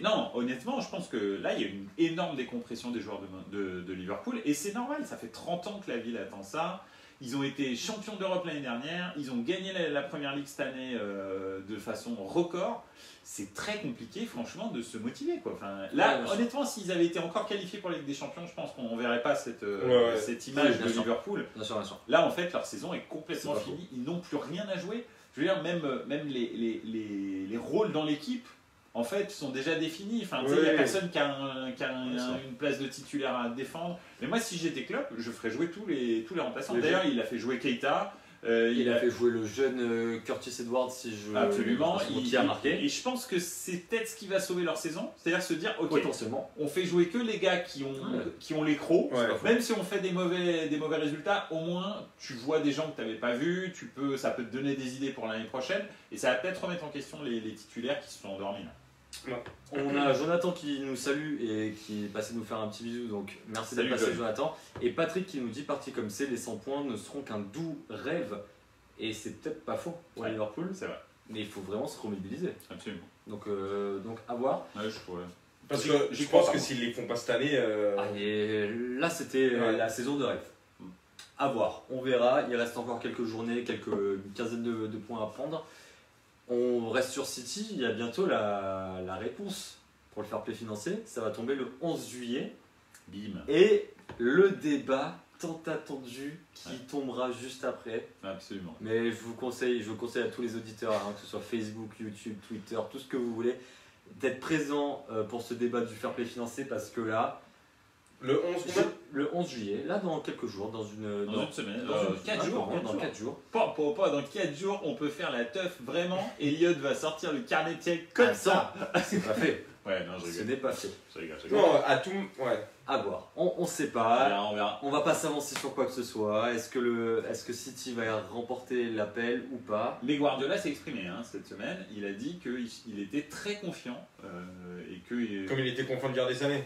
Non, honnêtement, je pense que là, il y a une énorme décompression des joueurs de Liverpool, et c'est normal, ça fait 30 ans que la ville attend ça. Ils ont été champions d'Europe l'année dernière, ils ont gagné la Première Ligue cette année de façon record. C'est très compliqué, franchement, de se motiver, quoi. Enfin, là, honnêtement, s'ils avaient été encore qualifiés pour la Ligue des Champions, je pense qu'on ne verrait pas cette image de Liverpool. Bien sûr. Là, en fait, leur saison est complètement finie. Ils n'ont plus rien à jouer. Je veux dire, même les rôles dans l'équipe, en fait, sont déjà définis. Enfin, il n'y a personne qui a une place de titulaire à défendre. Mais moi, si j'étais Klopp, je ferais jouer tous les remplaçants. D'ailleurs, il a fait jouer Keita. Il a fait jouer le jeune Curtis Edwards, si je Absolument, qui a marqué. Et je pense que c'est peut-être ce qui va sauver leur saison, c'est-à-dire se dire, ok, Potentiellement. on fait jouer que les gars qui ont les crocs, Ouais. même si on fait des mauvais résultats, au moins tu vois des gens que tu n'avais pas vus, ça peut te donner des idées pour l'année prochaine, et ça va peut-être remettre en question les titulaires qui se sont endormis là. On a Jonathan qui nous salue et qui est passé nous faire un petit bisou, donc merci d'être Salut, passé John. Jonathan. Et Patrick qui nous dit, parti comme c'est, les 100 points ne seront qu'un doux rêve. Et c'est peut-être pas faux pour Ouais. Liverpool, C'est vrai, mais il faut vraiment se remobiliser. absolument. Donc à voir. Ouais, je pourrais. Parce que J'y je crois pense pas, que moi. s'ils les font pas cette année. Ah, et là, c'était Ouais. la saison de rêve. À voir, on verra. Il reste encore quelques journées, une quinzaine de points à prendre. On reste sur City. Il y a bientôt la réponse pour le fair play financier. Ça va tomber le 11 juillet. Bim, Et le débat tant attendu qui tombera juste après. absolument. Mais je conseille à tous les auditeurs, hein, que ce soit Facebook, YouTube, Twitter, tout ce que vous voulez, d'être présents pour ce débat du fair play financier parce que là, Le 11 le 11 juillet, là dans quelques jours, dans une semaine, dans 4 jours, dans 4 jours. Pas dans 4 jours, on peut faire la teuf vraiment. Elliot va sortir le carnet de chèques comme ça. C'est pas fait. Ouais, non, je Ce rigole. n'est pas fait. Je rigole, je rigole. Non, à tout. Ouais. À voir. On sait On pas. verra, on verra. On va pas s'avancer sur quoi que ce soit. Est-ce que City va remporter l'appel ou pas? Mais Guardiola s'est exprimé cette semaine. Il a dit qu'il était très confiant et que. Comme il était confiant de garder sa année.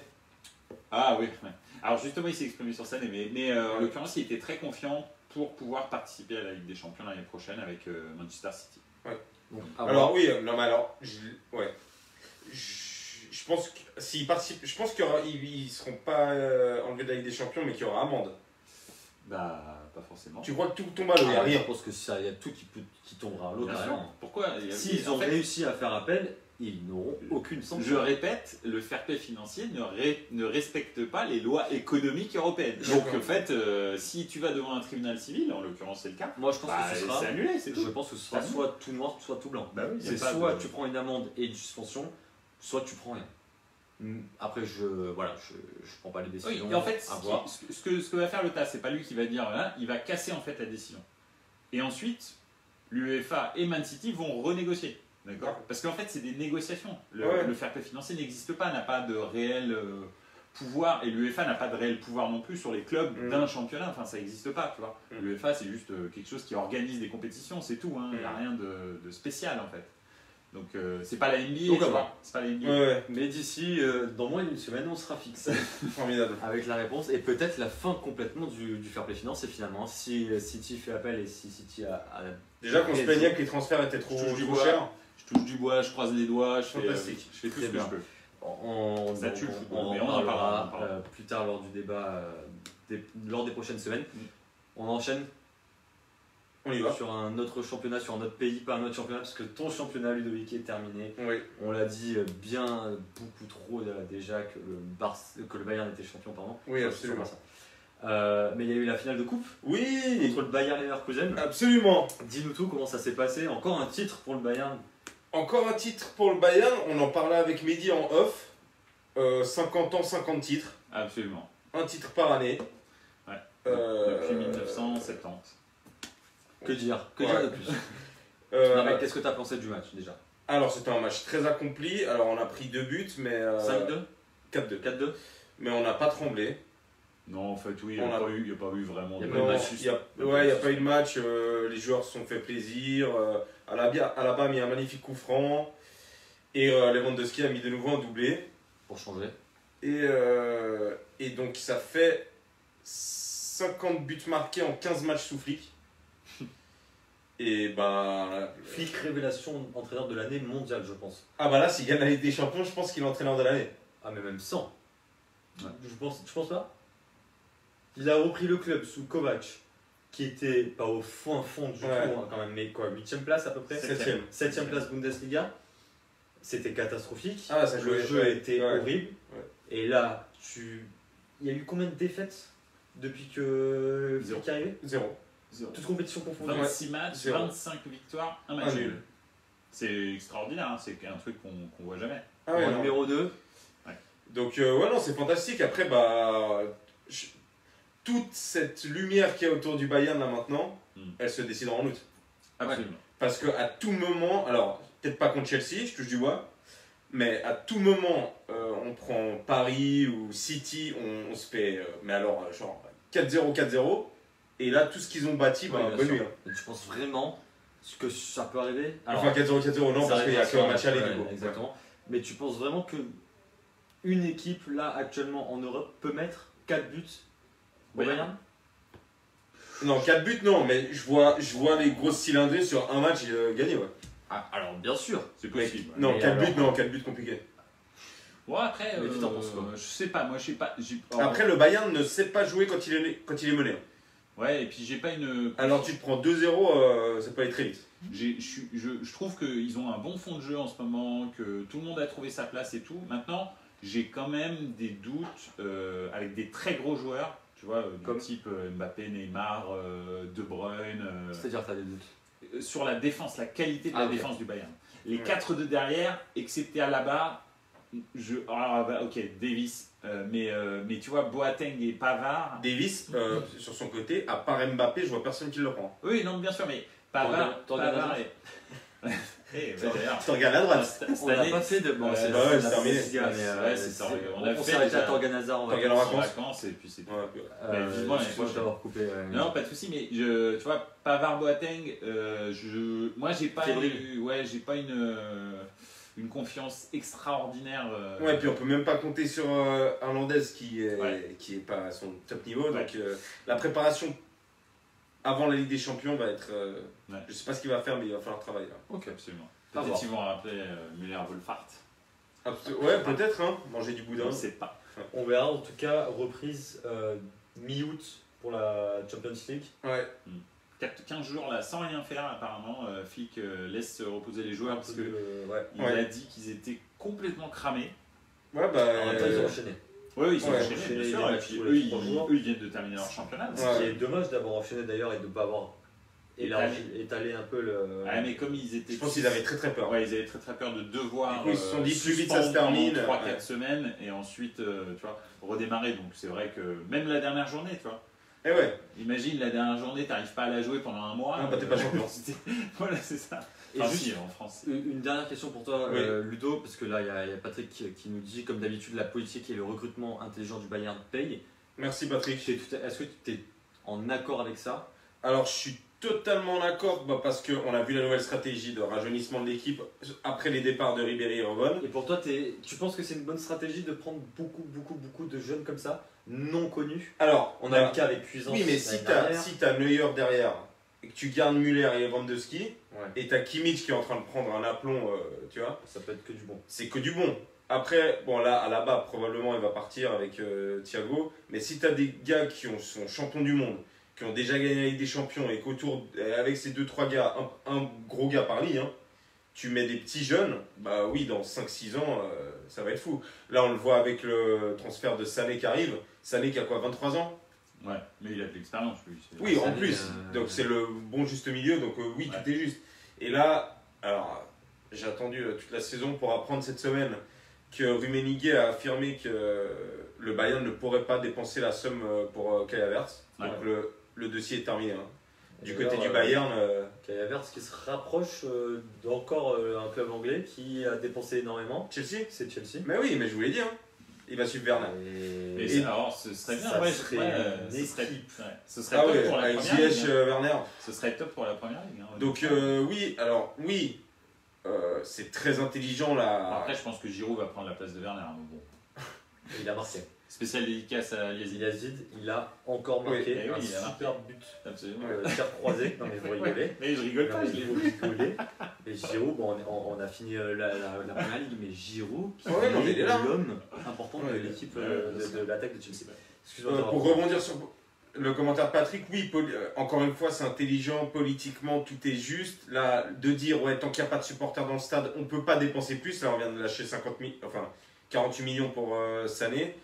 Ah oui. Ouais. Alors justement, il s'est exprimé sur ça, mais en l'occurrence, il était très confiant pour pouvoir participer à la Ligue des Champions l'année prochaine avec Manchester City. Donc, à Alors voir. oui, non mais alors, ouais. Je pense que s'ils participent, je pense qu'ils seront pas enlevés de la Ligue des Champions, mais qu'il y aura amende. Bah, pas forcément. Tu crois que tout tombe à l'eau, il n'y a Je rien. pense que il y a tout qui tombera à l'eau Bien sûr. carrément. Pourquoi S'ils En ont fait, réussi à faire appel, ils n'auront aucune sanction. je répète, le fair play financier ne respecte pas les lois économiques européennes. D'accord. Donc en fait, si tu vas devant un tribunal civil, en l'occurrence c'est le cas, Moi je pense bah, que ce c'est sera. annulé, c'est Je tout. pense que ce sera C'est soit tout noir, soit tout blanc. Bah oui, y a C'est pas soit de- tu prends une amende et une suspension, soit tu prends rien. Après, je prends pas les Oui, décisions. et en fait, à voir. ce que va faire le TAS, c'est pas lui qui va dire, il va casser en fait la décision. Et ensuite, l'UEFA et Man City vont renégocier. D'accord. Parce qu'en fait, c'est des négociations. Le fair play financier n'existe pas, n'a pas de réel pouvoir, et l'UEFA n'a pas de réel pouvoir non plus sur les clubs d'un championnat. Enfin, ça n'existe pas, tu vois. L'UEFA, c'est juste quelque chose qui organise des compétitions, c'est tout. Il n'y a rien de spécial en fait. Donc, c'est pas la NBA, Donc, tu à vois. voir. C'est pas la NBA. Ouais, Mais d'ici, dans moins d'une semaine, on sera fixe formidable. avec la réponse et peut-être la fin complètement du fair play financier finalement. Si City fait appel et si City a Déjà qu'on se plaignait que les transferts étaient trop, Je touche du trop bois. chers. Je touche du bois, je croise les doigts, je fais tout Fantastique. ce que Très je bien. peux. On Ça tue le football, en mais on en parlera parlera. plus tard lors du débat, lors des prochaines semaines. On enchaîne On y va. sur un autre championnat, sur un autre pays, pas un autre championnat, parce que ton championnat Ludovic est terminé. Oui. On l'a dit bien beaucoup trop déjà que le Bayern était champion, pardon. Oui, Sur absolument. ça. Mais il y a eu la finale de coupe Oui, contre le Bayern Leverkusen. absolument. Dis-nous tout, comment ça s'est passé. Encore un titre pour le Bayern. Encore un titre pour le Bayern. On en parlait avec Mehdi en off. 50 ans, 50 titres. Absolument. Un titre par année. Ouais. Euh, Depuis 1970. Que dire Ouais. de plus euh, Non, mais qu'est-ce que tu as pensé du match déjà alors, c'était un match très accompli. Alors, on a pris 2 buts, mais. 5-2 4-2. 4-2 Mais on n'a pas tremblé. Non, en fait, oui, il On n'y a- a pas eu vraiment Il y a de pas eu de Non, match. il n'y a pas eu de match. Les joueurs se sont fait plaisir. Alaba a mis un magnifique coup franc. Et Lewandowski a mis de nouveau un doublé. pour changer. Et donc, ça fait 50 buts marqués en 15 matchs sous Flick. Et ben. Flick révélation entraîneur de l'année mondiale, je pense. Ah bah là, s'il gagne la Ligue des Champions, je pense qu'il est entraîneur de l'année. Ah, mais même 100. Ouais. Tu penses pas Il a repris le club sous Kovac, qui était pas au fond du tout, Ouais. hein, quand même, mais quoi, 8ème place à peu près Septième. 7ème place Bundesliga. C'était catastrophique. Ah, ça le jouait, jeu ouais. était Ouais. horrible. Ouais. Et là, il y a eu combien de défaites depuis que Zéro. Flick est arrivé 0. Toute compétition confondue. 26 matchs, Zéro. 25 victoires, un match Un nul. nul. C'est extraordinaire, hein, c'est un truc qu'on voit jamais. Ah ouais, En non. numéro 2, Donc, ouais, non, c'est fantastique. Après, bah. Toute cette lumière qu'il y a autour du Bayern là maintenant, elle se décidera en août. Absolument. Parce qu'à tout moment, alors peut-être pas contre Chelsea, je touche du bois, mais à tout moment, on prend Paris ou City, on se fait, mais alors genre 4-0, 4-0, et là tout ce qu'ils ont bâti, Ouais, bien bonne sûr. nuit. Et tu penses vraiment que ça peut arriver? Enfin 4-0, 4-0, non, ça parce qu'il y a arrive que un match aller ouais, du coup. exactement. Mais tu penses vraiment que une équipe là actuellement en Europe peut mettre 4 buts au Bayern. Bayern? Non, 4 buts, non, mais je vois les grosses cylindrées sur un match gagné, ouais. Ah, alors bien sûr. C'est possible. Non, Mais 4 alors- buts, non, 4 buts compliqué. Bon, après, Mais tu t'en penses quoi je sais pas, moi je sais pas. Après, le Bayern ne sait pas jouer quand il est mené. Ouais, et puis j'ai pas une. Alors tu te prends 2-0, ça peut aller très vite. Je trouve qu'ils ont un bon fond de jeu en ce moment, que tout le monde a trouvé sa place et tout. Maintenant, j'ai quand même des doutes avec des très gros joueurs, tu vois, Comme type Mbappé, Neymar, De Bruyne. C'est-à-dire que tu as des doutes. Sur la défense, la qualité de Ah, la ok. défense du Bayern. Les Ouais. 4 de derrière, excepté Alaba, ok, Davis, mais tu vois, Boateng et Pavard. Davis, sur son côté, à part Mbappé, je vois personne qui le prend. Oui, non, bien sûr, mais Pavard. T'en regardes Pavard un et. Eh, ouais, d'ailleurs. Tu regardes à droite. Cette On n'a année, pas fait de. Bon, c'est bah ouais, la c'est terminé. Bundesliga, mais, Ouais, c'est ça, on a on fait s'est arrêté à déjà. Torgan Hazard en Torgan vacances. en en vacances. vacances et puis c'est tout. Ouais. Mais vivement l'année Excuse-moi de prochaine. t'avoir coupé. Non, pas de souci, mais tu vois, Pavard, Boateng, moi j'ai pas, Fébrile. j'ai pas une confiance extraordinaire. Ouais, puis on peut même pas compter sur Hernandez qui est pas à son top niveau. Ouais. Donc la préparation avant la Ligue des Champions va être. Ouais. Je sais pas ce qu'il va faire, mais il va falloir travailler. Là. Ok, absolument. À Peut-être voir. qu'ils vont rappeler Müller-Wolfart. Ouais, peut-être, hein, manger du On boudin. ne sait pas. On verra en tout cas reprise mi-août pour la Champions League. Ouais. 15 jours là, sans rien faire apparemment. Flick laisse reposer les joueurs parce qu'il Ouais. Ouais. a dit qu'ils étaient complètement cramés. Ouais, bah. En même temps, ils ont enchaîné. Oui, ils sont Ouais, enchaînés, enchaîné bien les sûr. Et matchs puis tous eux, les 3 jours. ils viennent de terminer leur championnat. Ouais. Ce qui est dommage d'avoir enchaîné d'ailleurs et de ne pas avoir étalé un peu le. Ah, mais comme ils étaient. Je pense qu'ils avaient très très peur. Ouais, ils avaient très peur de devoir. Du coup, ils se sont dit, plus vite ça se suspendre termine, 3-4 ouais. semaines et ensuite, tu vois, redémarrer. Donc c'est vrai que même la dernière journée, tu vois. Et ouais. Imagine la dernière journée, t'arrives pas à la jouer pendant un mois. Ah, bah, t'es pas champion. Voilà, c'est ça. Et Enfin, juste- si, en France. Une dernière question pour toi, Oui. Ludo, parce que là il y a Patrick qui nous dit, comme d'habitude, la politique et le recrutement intelligent du Bayern paye. Merci Patrick. Est-ce que tu es en accord avec ça? Alors je suis totalement d'accord parce qu'on a vu la nouvelle stratégie de rajeunissement de l'équipe après les départs de Ribéry et Robben. Et pour toi, tu penses que c'est une bonne stratégie de prendre beaucoup de jeunes comme ça, non connus? Alors, On a le cas avec Cuisance. oui, mais si l'année t'as Neuer derrière et que tu gardes Müller et Lewandowski dernière, ouais, et t'as Kimmich qui est en train de prendre un aplomb, tu vois, ça peut être que du bon. c'est que du bon. Après, bon là, à la bas, probablement il va partir avec Thiago, mais si t'as des gars qui sont champions du monde, qui ont déjà gagné la Ligue des Champions et qu'autour, avec ces 2-3 gars, un gros gars par ligne, hein, tu mets des petits jeunes, bah oui, dans 5-6 ans, ça va être fou. Là, on le voit avec le transfert de Sané qui arrive. Sané qui a quoi, 23 ans? Ouais, mais il a de l'expérience, lui. Oui, en Sané, plus. Donc c'est le bon juste milieu, donc oui, Ouais. tout est juste. Et là, alors, j'ai attendu toute la saison pour apprendre cette semaine que Rummenigge a affirmé que le Bayern ne pourrait pas dépenser la somme pour Kai Havertz. Ouais. Donc le dossier est terminé. Hein. Du Et côté alors, du Bayern, Kai Havertz qui se rapproche d'encore un club anglais qui a dépensé énormément, Chelsea. c'est Chelsea. Mais oui, mais je vous l'ai dit, hein. Il va suivre Werner. Mais Et alors, ce serait bien, ça ouais, serait ouais, une ce serait, équipe. ouais, ce serait Ah top ouais, pour la avec première Ziyech, ligue. Werner. Ce serait top pour la première ligue. Hein, Donc oui, alors oui, c'est très intelligent là. Après, je pense que Giroud va prendre la place de Werner. Mais bon. il a marqué. Spécial dédicace à Yazid. Yazid, il a encore marqué Oui, un il a marqué. super but. Absolument. Tir croisé, non mais vous rigolez. Mais je rigole Non, pas, mais je l'ai vous vu. rigolez. Et Giroud, bon, on a fini la première ligue, mais Giroud, qui Ouais, non, mais il est là. l'homme important de Ouais, l'équipe ouais, de l'attaque de Chelsea. Excuse-moi. de Pour t'avoir- rebondir sur le commentaire de Patrick, oui, encore une fois, c'est intelligent, politiquement, tout est juste. Là, de dire, ouais, tant qu'il n'y a pas de supporters dans le stade, on ne peut pas dépenser plus. Là, on vient de lâcher 48 millions pour Sané.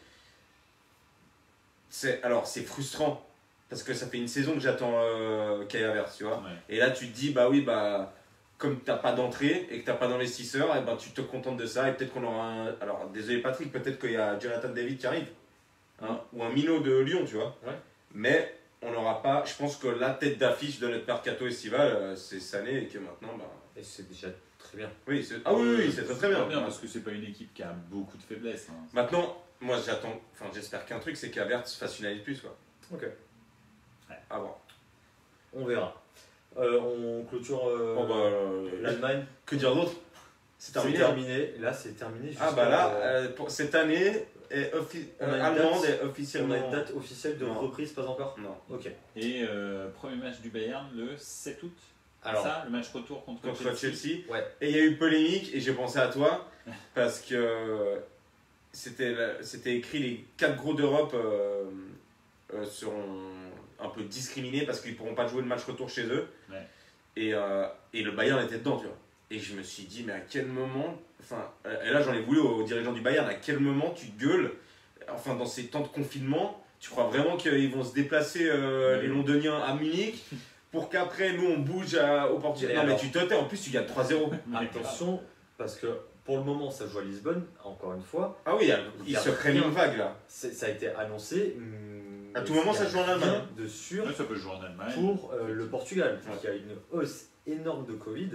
C'est frustrant, parce que ça fait une saison que j'attends Kai Havertz, tu vois. Ouais. Et là, tu te dis, bah oui, bah, comme tu n'as pas d'entrée et que tu n'as pas d'investisseur, et ben, tu te contentes de ça. Et peut-être qu'on aura un. Alors, désolé Patrick, peut-être qu'il y a Jonathan David qui arrive. Hein, ou un minot de Lyon, tu vois. Ouais. Mais on n'aura pas. Je pense que la tête d'affiche de notre mercato estival, c'est Sané et que maintenant. Et c'est déjà très bien. Oui, oui, c'est très bien. Parce que c'est pas une équipe qui a beaucoup de faiblesses. Hein. Maintenant, moi j'espère qu'un truc, c'est qu'Havertz fasse une année de plus. Quoi. Ok. Ouais. À voir. On verra. On clôture l'Allemagne. Que dire d'autre? C'est terminé. Là, c'est terminé. Ah bah là, pour cette année allemande est officiellement. On a une date officielle de reprise, pas encore? Non. Ok. Et premier match du Bayern le 7 août. Alors, ça, le match retour contre Chelsea. Ouais. Et il y a eu polémique et j'ai pensé à toi parce que c'était écrit les 4 gros d'Europe seront un peu discriminés parce qu'ils ne pourront pas jouer le match retour chez eux. Ouais. Et le Bayern était dedans, tu vois. Et je me suis dit, mais à quel moment, et là j'en ai voulu aux dirigeants du Bayern, à quel moment tu gueules, enfin dans ces temps de confinement, tu crois vraiment qu'ils vont se déplacer les Londoniens à Munich pour qu'après nous on bouge au Portugal? Non mais tu te tais, en plus tu gagnes 3-0. Attention, parce que pour le moment ça joue à Lisbonne, encore une fois. Ah oui, il se crée une vague là. Ça a été annoncé. À tout moment ça joue en Allemagne. De sûr ça peut jouer en Allemagne. Pour le Portugal, qui a une hausse énorme de Covid.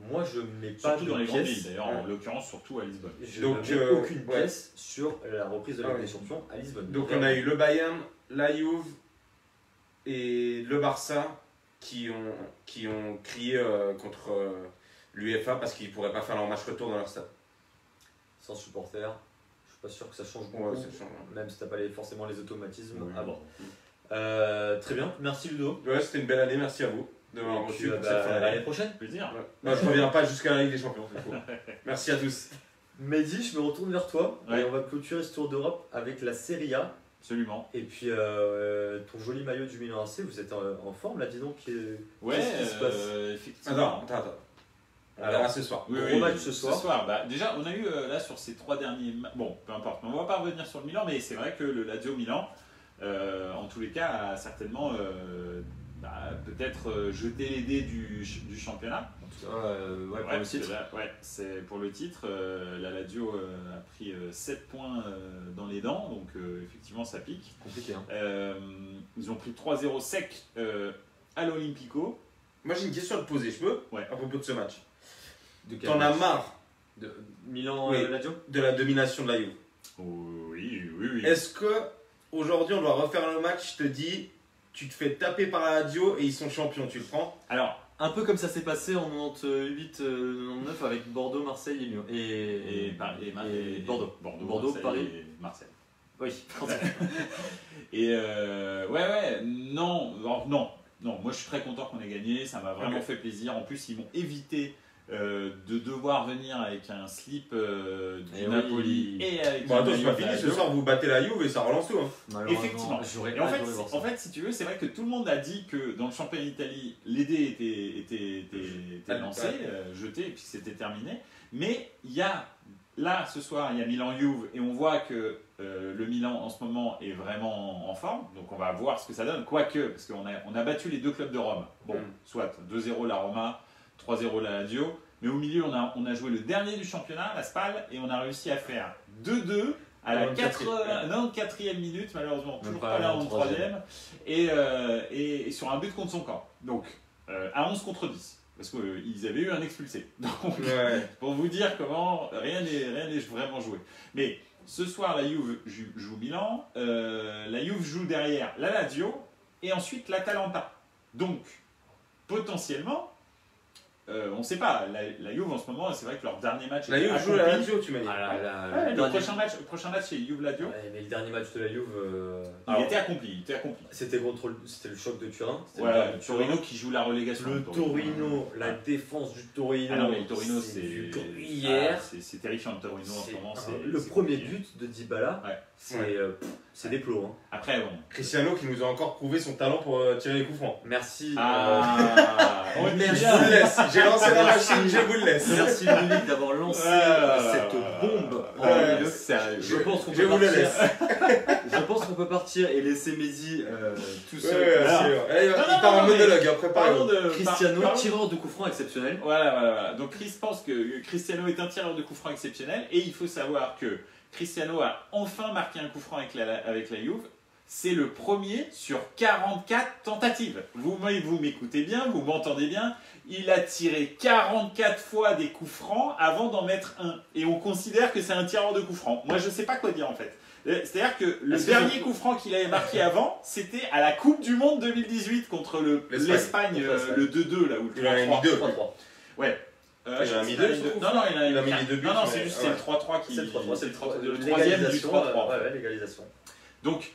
Moi je mets pas surtout de dans les grandes villes pièce. d'ailleurs, en l'occurrence surtout à Lisbonne. Je ne mets aucune pièce sur la reprise de la Ligue des Champions à Lisbonne. Donc on a eu le Bayern, la Juve et le Barça qui ont crié contre l'UEFA parce qu'ils ne pourraient pas faire leur match retour dans leur stade. Sans supporters, je suis pas sûr que ça change Ouais, beaucoup, ça change. même si tu n'as pas forcément les automatismes Oui. à bord. Très bien, merci Ludo. Ouais, c'était une belle année, merci à vous de m'avoir reçu pour cette fin à d'année. l'année prochaine. Plaisir. Ouais. Non, je ne reviens pas jusqu'à la Ligue des Champions, c'est faux. Merci à tous. Mehdi, je me retourne vers toi Ouais. et on va clôturer ce tour d'Europe avec la Serie A. Absolument. Et puis ton joli maillot du Milan AC, vous êtes en forme là, dis donc. Ouais, Qu'est-ce qui se passe effectivement. Attends. On Alors, verra ce soir. Gros match ce soir. Bah, déjà, on a eu là sur ces 3 derniers bon, peu importe, on va pas revenir sur le Milan, mais c'est vrai que le Lazio Milan, en tous les cas, a certainement peut-être jeté les dés du championnat. Ouais, pour le titre. C'est pour le titre. La Lazio a pris 7 points dans les dents, donc effectivement ça pique. Compliqué. Hein. Ils ont pris 3-0 sec à l'Olympico. Moi j'ai une question à te poser, je peux? Ouais. À propos de ce match. De quel T'en as match marre de Milan Oui. Lazio? de la domination de la Juve? Oui. Est-ce que aujourd'hui on doit refaire le match? Je te dis, tu te fais taper par la Lazio et ils sont champions, tu le prends? Alors, Un peu comme ça s'est passé en 98-99 avec Bordeaux, Marseille et Lyon. Et Bordeaux. Bordeaux, Marseille Paris. et Marseille. Oui. Et non, moi je suis très content qu'on ait gagné, ça m'a vraiment fait plaisir. En plus, ils m'ont évité de devoir venir avec un slip du Napoli et avec Bon, attends, un c'est pas maillot de fini, la ce Lazio. soir vous battez la Juve et ça relance tout. Hein. Effectivement. J'aurais Et adoré voir ça. en fait, si tu veux, c'est vrai que tout le monde a dit que dans le championnat d'Italie, les dés étaient lancés, jetés, et puis c'était terminé. Mais il y a, là, ce soir, il y a Milan-Juve, et on voit que le Milan, en ce moment, est vraiment en forme. Donc on va voir ce que ça donne. Quoique, parce qu'on a battu les 2 clubs de Rome. Bon, soit 2-0 la Roma, 3-0 la Lazio. Mais au milieu, on a joué le dernier du championnat, la Spal, et on a réussi à faire 2-2 à la 94e minute, malheureusement, toujours pas là en 3e, et sur un but contre son camp. Donc, à 11 contre 10, parce qu'ils avaient eu un expulsé. Donc, pour vous dire comment rien n'est vraiment joué. Mais ce soir, la Juve joue Milan, la Juve joue derrière la Lazio, et ensuite l'Atalanta. Donc, potentiellement, on ne sait pas, la Juve en ce moment, c'est vrai que leur dernier match. La Juve joue la Lazio, tu m'as dit. Le prochain match, c'est Juve-Lazio. Ouais, mais le dernier match de la Juve. Il était accompli. C'était le choc de Turin. Le Torino qui joue la relégation. Le Torino, la défense du Torino. Ah non, mais le Torino, c'est du gruyère. C'est terrifiant le Torino en ce moment. Le premier but de Dybala, c'est des plots. Hein. Après, bon. Cristiano qui nous a encore prouvé son talent pour tirer les coups francs. Merci. Je vous le laisse. J'ai lancé la machine, je vous le laisse. Merci Ludovic d'avoir lancé cette bombe en milieu. Je pense qu'on peut partir. Je pense qu'on peut partir et laisser Mehdi tout seul. Il part en monologue, préparez-vous. Cristiano, tireur de coup franc exceptionnel. Voilà. Donc Chris pense que Cristiano est un tireur de coup franc exceptionnel, et il faut savoir que Cristiano a enfin marqué un coup franc avec la Juve. c'est le premier sur 44 tentatives. Vous m'écoutez bien, vous m'entendez bien. Il a tiré 44 fois des coups francs avant d'en mettre un. Et on considère que c'est un tireur de coups francs. Moi, je ne sais pas quoi dire en fait. C'est-à-dire que le dernier coup franc qu'il avait marqué avant, c'était à la Coupe du Monde 2018 contre l'Espagne, le 2-2, là, où il en a mis 2. 3-3. Ouais. Il en a mis 2. Non, il a mis les 2 buts. Non, c'est juste le 3-3 qui. C'est le 3-3, c'est le troisième du 3-3. Ouais, légalisation. Donc,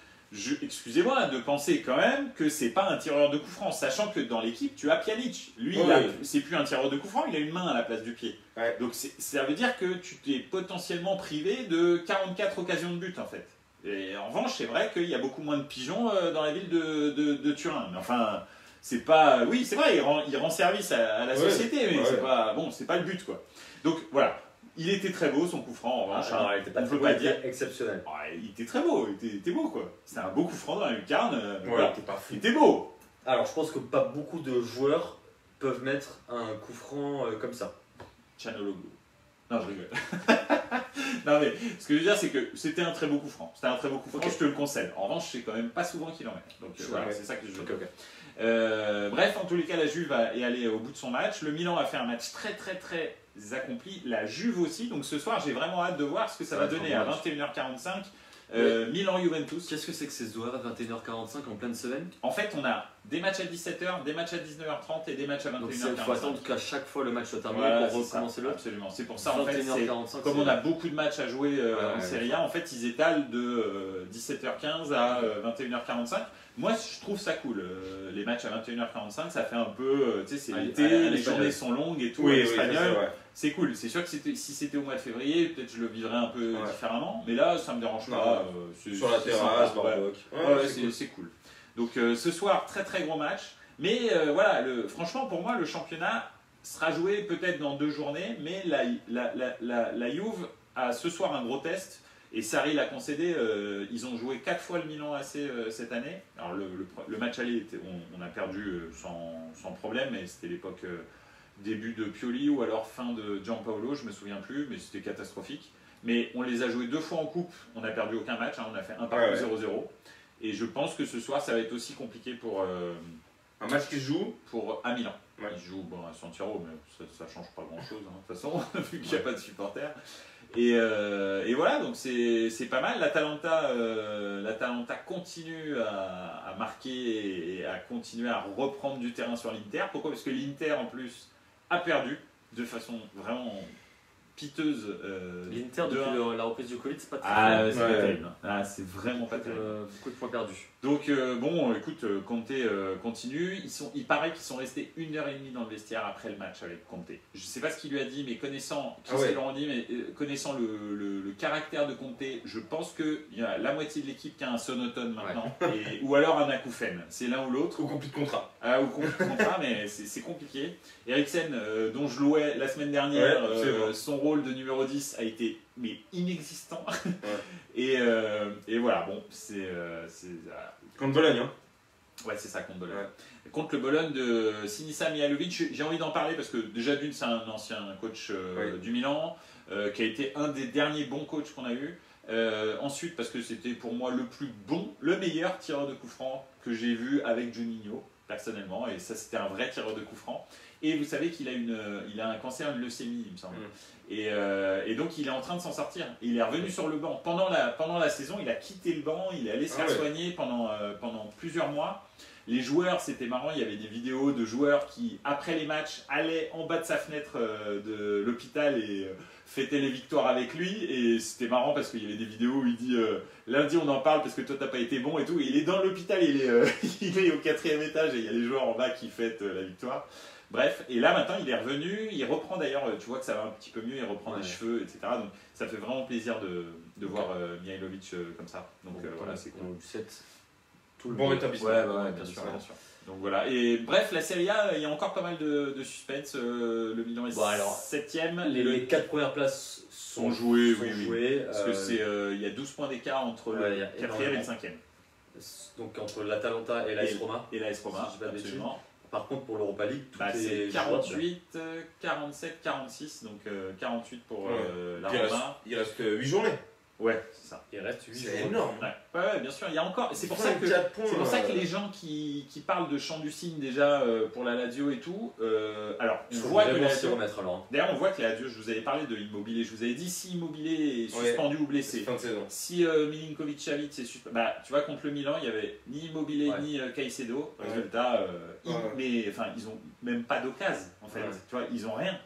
excusez-moi de penser quand même que c'est pas un tireur de coup franc, sachant que dans l'équipe, tu as Pjanic. Lui, c'est plus un tireur de coup franc, il a une main à la place du pied. Ouais. Donc, ça veut dire que tu t'es potentiellement privé de 44 occasions de but, en fait. Et en revanche, c'est vrai qu'il y a beaucoup moins de pigeons dans la ville de Turin. Mais enfin, c'est pas... Oui, c'est vrai, il rend service à la société, mais c'est pas... Bon, c'est pas le but, quoi. Donc, voilà. Il était très beau, son coup franc, en revanche. Il était pas on très peut beau, pas il dire. était exceptionnel. Il était très beau, il était beau, quoi. C'était un beau coup franc dans la lucarne. Ouais, il était pas fou. Il était beau. Alors, je pense que pas beaucoup de joueurs peuvent mettre un coup franc comme ça. Chaneloglu. Non, je rigole. Non, mais ce que je veux dire, c'est que c'était un très beau coup franc. C'était un très beau coup franc, je te le conseille. En revanche, c'est quand même pas souvent qu'il en met. Donc voilà, c'est ça que je veux dire. Bref, en tous les cas, la Juve est allée au bout de son match. Le Milan a fait un match très très très accompli. La Juve aussi. Donc ce soir, j'ai vraiment hâte de voir ce que ça va donner à 21h45. Milan-Juventus. Qu'est-ce que c'est que ces horaires à 21h45 en pleine semaine? En fait, on a des matchs à 17h, des matchs à 19h30 et des matchs à 21h45. Donc il faut attendre qu'à chaque fois le match soit terminé pour recommencer l'autre. Absolument. C'est pour ça, en fait, 21h45, comme on a beaucoup de matchs à jouer en Serie A, en fait, ils étalent de 17h15 à 21h45. Moi, je trouve ça cool. Les matchs à 21h45, ça fait un peu, tu sais, c'est l'été, les journées sont longues et tout, en espagnol. C'est cool. C'est sûr que si c'était au mois de février, peut-être je le vivrais un peu différemment. Mais là, ça me dérange pas. Sur la terrasse, barbeque. C'est cool. Donc ce soir, très très gros match. Mais voilà, franchement, pour moi, le championnat sera joué peut-être dans 2 journées. Mais la Juve a ce soir un gros test. Et Sarri l'a concédé. Ils ont joué 4 fois le Milan AC cette année. Alors le match aller, on a perdu sans problème. Mais c'était l'époque... début de Pioli ou alors fin de Gianpaolo, je me souviens plus, mais c'était catastrophique. Mais on les a joués 2 fois en coupe, on n'a perdu aucun match, on a fait un partout 0-0. Et je pense que ce soir, ça va être aussi compliqué pour... un match qui se joue à Milan. Ouais. Ils jouent à San Siro, mais ça change pas grand-chose, de toute façon, vu qu'il n'y a pas de supporters. Et voilà, donc c'est pas mal. L'Atalanta continue à marquer et à continuer à reprendre du terrain sur l'Inter. Pourquoi? Parce que l'Inter, en plus, a perdu de façon vraiment piteuse. L'Inter, depuis la reprise du Covid, c'est pas très c'est pas terrible. C'est vraiment pas terrible. Beaucoup de points perdus. Donc bon, écoute, Conte continue. Il paraît qu'ils sont restés 1h30 dans le vestiaire après le match avec Conte. Je sais pas ce qu'il lui a dit, mais connaissant le caractère de Conte, je pense qu'il y a la moitié de l'équipe qui a un sonotone maintenant, ou alors un acouphène. C'est l'un ou l'autre. Ou conflit de contrat. Ou conflit de contrat, mais c'est compliqué. Eriksen, dont je louais la semaine dernière, son rôle de numéro 10 a été inexistant. Et voilà, bon, c'est contre Bologne, hein. Ouais, c'est ça, contre Bologne. Contre le Bologne de Sinisa Mihajlovic, j'ai envie d'en parler parce que déjà d'une, c'est un ancien coach du Milan, qui a été un des derniers bons coachs qu'on a eu. Ensuite, parce que c'était pour moi le meilleur tireur de coup franc que j'ai vu avec Juninho, personnellement, et ça c'était un vrai tireur de coup franc. Et vous savez qu'il a un cancer, une leucémie, il me semble. Et donc il est en train de s'en sortir. Il est revenu sur le banc. Pendant la saison, il a quitté le banc, il est allé se faire soigner pendant plusieurs mois. Les joueurs, c'était marrant, il y avait des vidéos de joueurs qui, après les matchs, allaient en bas de sa fenêtre de l'hôpital et fêtaient les victoires avec lui. Et c'était marrant parce qu'il y avait des vidéos où il dit lundi on en parle parce que toi t'as pas été bon et tout. Et il est dans l'hôpital, il est au 4e étage et il y a les joueurs en bas qui fêtent la victoire. Bref, et là maintenant il est revenu, il reprend d'ailleurs, tu vois que ça va un petit peu mieux, il reprend des cheveux, etc. Donc ça fait vraiment plaisir de voir Mihajlovic comme ça. Donc voilà, c'est cool. Tout le bon rétablissement. Bien sûr. Donc voilà, et bref, la Serie A, il y a encore pas mal de suspense. Le Milan est 7ème. Les 4 premières places sont jouées. Parce que il y a 12 points d'écart entre le 4e et le 5e. Donc entre l'Atalanta et l'AS Roma. Et l'AS Roma, si je dis pas absolument. Par contre, pour l'Europa League, c'est 48, 47, 46, donc 48 pour la Roma. Il reste 8 journées. Ouais, c'est ça. Il reste 8 C'est jours. énorme. Ouais, bien sûr, il y a encore. C'est pour ça que 24 points, c'est pour ça que les gens qui parlent de Champ du Cygne déjà pour la Lazio et tout. Alors, on voit que la s'y Lazio. remettre alors. D'ailleurs, on voit que la Lazio, je vous avais parlé de Immobilier. Je vous avais dit si Immobilier est suspendu ou blessé. Fin de saison. Si Milinkovic-Savic est suspendu, bah, tu vois, contre le Milan, il n'y avait ni Immobilier ni Caicedo. Ouais. Résultat, Ouais. ils ont même pas d'occasion en fait. Ouais. Tu vois, ils ont rien.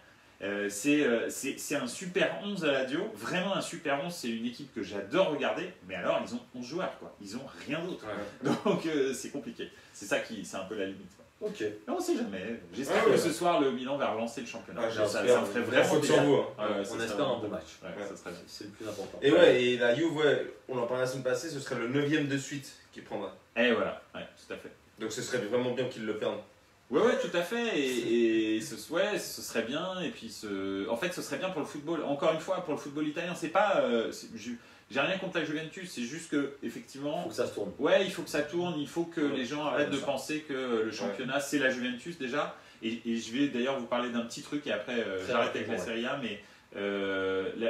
C'est un super 11 à la Lazio, vraiment un super 11, c'est une équipe que j'adore regarder, mais alors ils ont 11 joueurs, quoi. Ils ont rien d'autre. Ouais. Donc c'est compliqué. C'est ça qui, c'est un peu la limite. Quoi. Ok. Mais on sait jamais. J'espère Ouais, que ouais. ce soir le Milan va relancer le championnat. Ah, ça me j'espère. ferait La vraiment faute plaisir. sur vous. Hein. Ouais, ça On serait espère un vraiment bon bien. match. Ouais, Ouais. ça serait bien. C'est le plus important. Et ouais, et la Juve, on en parlait la semaine passée, ce serait le 9ème de suite qui prendra. Et voilà, ouais, tout à fait. Donc ce serait vraiment bien qu'il le perde. Ouais, ouais, tout à fait. Et ce serait bien. Et puis, en fait, ce serait bien pour le football. Encore une fois, pour le football italien, c'est pas. J'ai rien contre la Juventus. C'est juste que, effectivement, Faut que ça se tourne. ouais, il faut que ça tourne. Il faut que les gens arrêtent de ça. penser que le championnat c'est la Juventus déjà. Et je vais d'ailleurs vous parler d'un petit truc et après Très j'arrête avec rapidement, la Serie A. Mais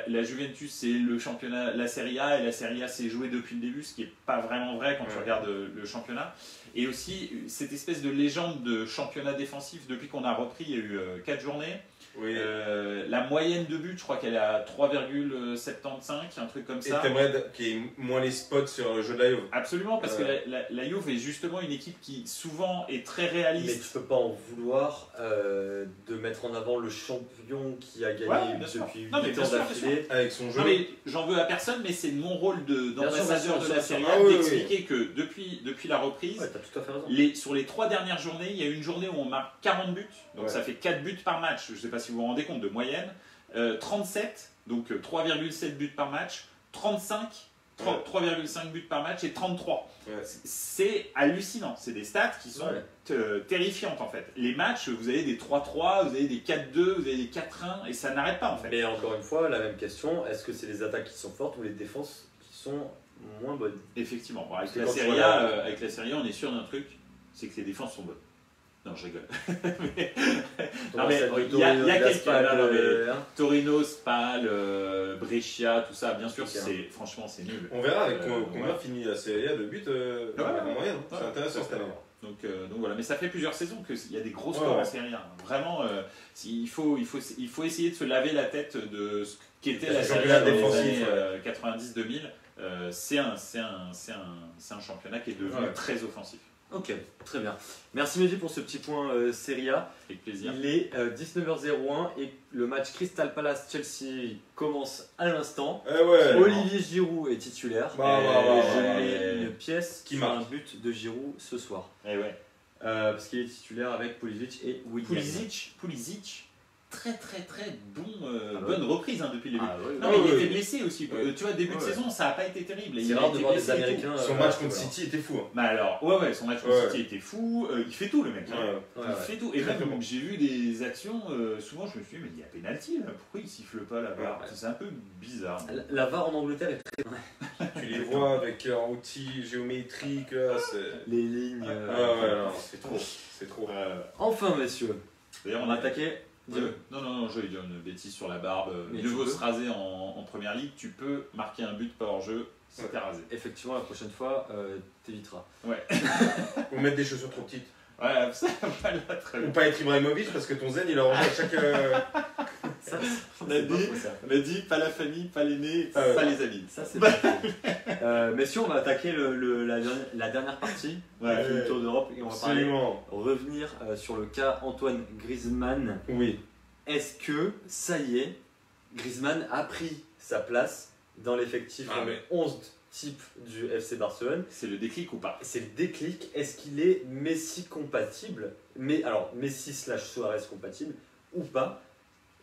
la Juventus c'est le championnat, la Serie A, et la Serie A c'est joué depuis le début, ce qui est pas vraiment vrai quand tu Ouais. regardes le championnat. Et aussi cette espèce de légende de championnat défensif depuis qu'on a repris, il y a eu 4 journées. Oui. La moyenne de but, je crois qu'elle est à 3,75, un truc comme Et ça. t'aimerais qu'il y ait moins les spots sur le jeu de la Juve. Absolument, parce Ouais. que la Juve est justement une équipe qui souvent est très Mais réaliste. tu peux pas en vouloir de mettre en avant le champion qui a gagné Ouais, bien sûr. depuis 8 Non, mais ans bien sûr, d'affilée. Avec son jeu. Non mais j'en veux à personne, mais c'est mon rôle d'ambassadeur sûr, de la bien sûr. Serie Ah A oui, d'expliquer que depuis la reprise, Ouais, t'as tout à fait raison. sur les 3 dernières journées, il y a une journée où on marque 40 buts, donc Ouais. ça fait 4 buts par match, je ne sais pas si vous vous rendez compte de moyenne, 37, donc 3,7 buts par match, 35, 3,5 buts par match et 33. Ouais. C'est hallucinant, c'est des stats qui sont Ouais. terrifiantes en fait. Les matchs, vous avez des 3-3, vous avez des 4-2, vous avez des 4-1 et ça n'arrête pas en fait. Mais encore une fois, la même question, est-ce que c'est les attaques qui sont fortes ou les défenses qui sont moins bonnes? Effectivement, bon, avec, C'est la quand tu Serie vois A, la- avec la Serie A, on est sûr d'un truc, c'est que les défenses sont bonnes. Non, je rigole. Mais- Non, mais il y a quelques- non, mais- Torino, Spal, Brescia, tout ça, bien sûr, Ok. franchement, c'est nul. On verra avec Ouais. combien finit la Serie A de buts en moyenne. C'est Ouais. intéressant cette année. Donc voilà, mais ça fait plusieurs saisons qu'il y a des gros Ouais, scores ouais. en Serie A. Vraiment, il faut essayer de se laver la tête de ce qu'était la Le Serie championnat A dans les défensif, années ouais. 90-2000. C'est un championnat qui est devenu Ouais. très offensif. Ok, très bien. Merci Mehdi pour ce petit point Serie A. Avec plaisir. Il est 19h01 et le match Crystal Palace-Chelsea commence à l'instant. Eh ouais. Olivier Giroud est titulaire. Bah, Et bah, bah, je bah, mets une pièce Qui sur marque un but de Giroud ce soir. Eh ouais. Parce qu'il est titulaire avec Pulisic et Willian. Pulisic, très bon, Ah ouais. bonne reprise hein, depuis le début. Ah, ouais, Non, ouais. mais il ouais. était blessé aussi. Ouais. Tu vois, début de Ouais. saison, ça n'a pas été terrible. C'est Il a rare de été voir des blessé et tout. Américains. Son match contre City était fou. Hein. Bah alors, ouais, son match contre Ouais. City était fou. Il fait tout, le mec. hein. Ouais. Ouais, ouais. Il fait tout. Et Très, même, très bon. j'ai vu des actions, souvent je me suis dit, mais il y a pénalty là, pourquoi il siffle pas là-bas? Ouais. C'est un peu bizarre. La VAR en Angleterre est très... Tu les vois avec un outil géométrique, là, c'est. Les lignes... Ah ouais, non, c'est trop. C'est trop. Enfin messieurs, D'ailleurs, on a attaqué. Dis-le. Non, je vais dire une bêtise sur la barbe. Mais Mieux tu vaut peux. se raser en première ligue, tu peux marquer un but pas hors jeu si Ouais. t'es rasé. Effectivement, la prochaine fois, t'éviteras. Ou mettre des chaussures trop petites. Ouais, ça voilà, très Ou bien. pas être Ibrahimovic parce que ton zen il a rangé à chaque. Ça, On a dit pas la famille, pas l'aîné, Ah ouais. pas les amis. ça c'est pas faux. Messieurs, on va attaquer la dernière partie Ouais. du Tour d'Europe et on va parler, Absolument. revenir sur le cas Antoine Griezmann. Oui. Est-ce que, ça y est, Griezmann a pris sa place dans l'effectif Ah, mais- 11 type du FC Barcelone? C'est le déclic ou pas? C'est le déclic. Est-ce qu'il est Messi compatible? Mais alors, Messi / Suarez compatible ou pas?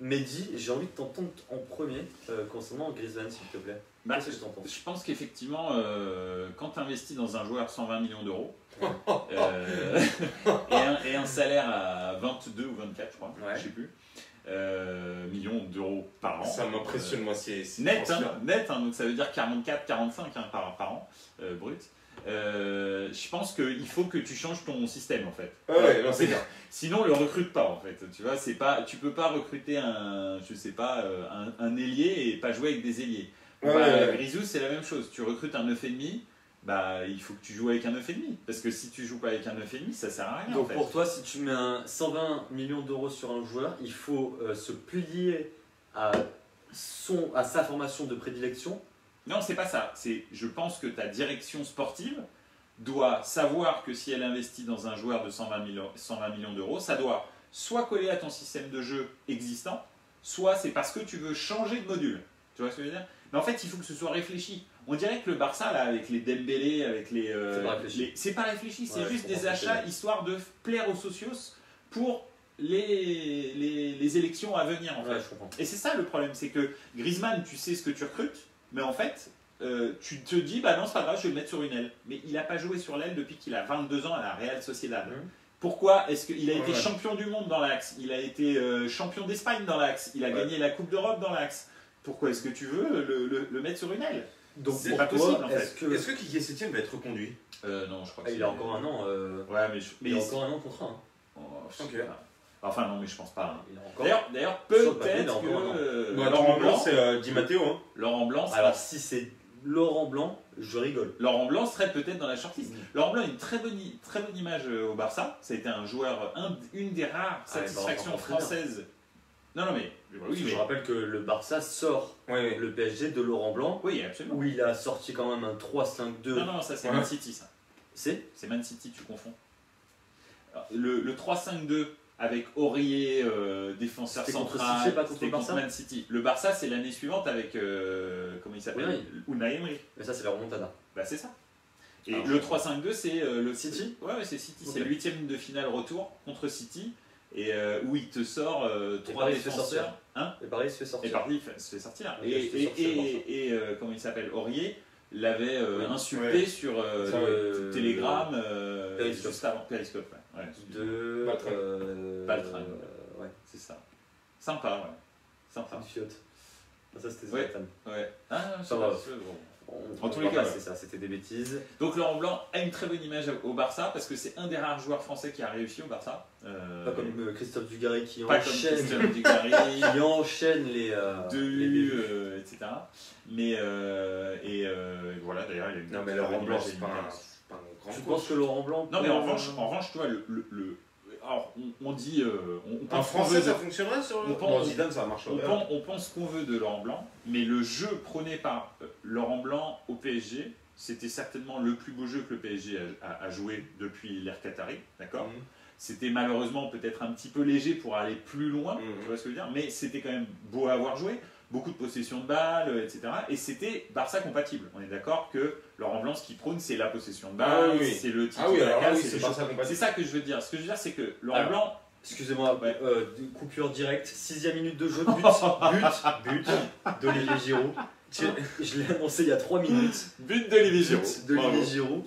Mehdi, j'ai envie de t'entendre en premier concernant Griezmann, s'il te plaît. Bah, Qu'est-ce que tu en penses? Je pense qu'effectivement, quand tu investis dans un joueur 120 millions d'euros et un salaire à 22 ou 24, je crois, Ouais. je sais plus, millions d'euros par an. Ça m'impressionne, moi, c'est. Net, donc ça veut dire 44, 45 par an, brut. Je pense qu'il faut que tu changes ton système en fait. Ah ouais, non, c'est clair. Sinon, le recrute pas en fait. Tu vois, c'est pas, tu peux pas recruter un ailier et pas jouer avec des ailiers. Grisou, c'est la même chose. Tu recrutes un 9,5, bah, il faut que tu joues avec un 9,5. Parce que si tu joues pas avec un 9,5, ça sert à rien. Donc en fait. pour toi, si tu mets 120 millions d'euros sur un joueur, il faut se plier à sa formation de prédilection. Non, c'est pas ça. Je pense que ta direction sportive doit savoir que si elle investit dans un joueur de 120 millions d'euros, ça doit soit coller à ton système de jeu existant, soit c'est parce que tu veux changer de module. Tu vois ce que je veux dire? Mais en fait, il faut que ce soit réfléchi. On dirait que le Barça, là, avec les Dembélé, avec c'est pas réfléchi, c'est juste des achats histoire de plaire aux socios pour les élections à venir, en fait. Je comprends. Et c'est ça le problème, c'est que Griezmann, tu sais ce que tu recrutes, mais en fait, tu te dis, bah non, c'est pas grave, je vais le mettre sur une aile. Mais il n'a pas joué sur l'aile depuis qu'il a 22 ans à la Real Sociedad. Pourquoi est-ce qu'il a été champion du monde dans l'axe? Il a été champion d'Espagne dans l'axe. Il a gagné la Coupe d'Europe dans l'axe. Pourquoi est-ce que tu veux le mettre sur une aile? Donc c'est pas possible en fait. Est-ce que Kiki Setien va être reconduit? Non, je crois que il a encore un an. Ouais, mais il a encore un an de contrat. Hein. Oh, okay. Enfin, non, mais je pense pas. Hein. D'ailleurs, peut-être que. Laurent Blanc, c'est Di Matteo. Hein. Laurent Blanc. Alors, si c'est Laurent Blanc, je rigole. Laurent Blanc serait peut-être dans la shortlist. Laurent Blanc a une très bonne image au Barça. Ça a été un joueur, une des rares satisfactions françaises. Non, mais. Je rappelle que le Barça sort le PSG de Laurent Blanc. Oui, absolument. Où il a sorti quand même un 3-5-2. Non, ça c'est Man City, ça. C'est Man City, tu confonds. Alors, le 3-5-2 avec Aurier, défenseur central, c'était contre Man City. Le Barça, c'est l'année suivante avec, comment il s'appelle, Unai Emery. Mais ça, c'est la remontada. Bah, c'est ça. Et le 3-5-2 c'est le City. Ouais, c'est City. Okay. C'est le 8e de finale retour contre City. Et où il te sort 3 défenseurs. Et Paris se fait sortir. Et Paris se fait sortir. Et comment il s'appelle, Aurier l'avait insulté sur Telegram juste avant Periscope. De Baltran. Ouais, c'est ça. Sympa, ouais. Sympa. Une fiotte. Ça, c'était Zlatan. Ouais. Ah, ça va. En tous les cas, c'est ça, c'était des bêtises. Donc Laurent Blanc a une très bonne image au Barça parce que c'est un des rares joueurs français qui a réussi au Barça. Pas comme Christophe Dugarry qui enchaîne les buts, etc. Mais voilà, d'ailleurs, il a une. Non, mais Laurent Blanc, c'est pas un grand. Tu penses que Laurent Blanc. Non, mais en revanche, tu vois, alors, on dit. En français, ça fonctionnerait sur le. Zidane, ça marche. On pense qu'on veut de Laurent Blanc, mais le jeu prôné par Laurent Blanc au PSG, c'était certainement le plus beau jeu que le PSG a joué depuis l'ère Qatari, d'accord ? C'était malheureusement peut-être un petit peu léger pour aller plus loin, tu vois ce que je veux dire ? Mais c'était quand même beau à avoir joué, beaucoup de possession de balles, etc. Et c'était Barça compatible. On est d'accord que Laurent Blanc, ce qu'il prône, c'est la possession de balles, c'est le titre de la case, c'est ça que je veux dire. Ce que je veux dire, c'est que Laurent Blanc. Excusez-moi, coupure directe, 6ème minute de jeu, but d'Olivier Giroud. Je l'ai annoncé il y a 3 minutes. But d'Olivier Giroud.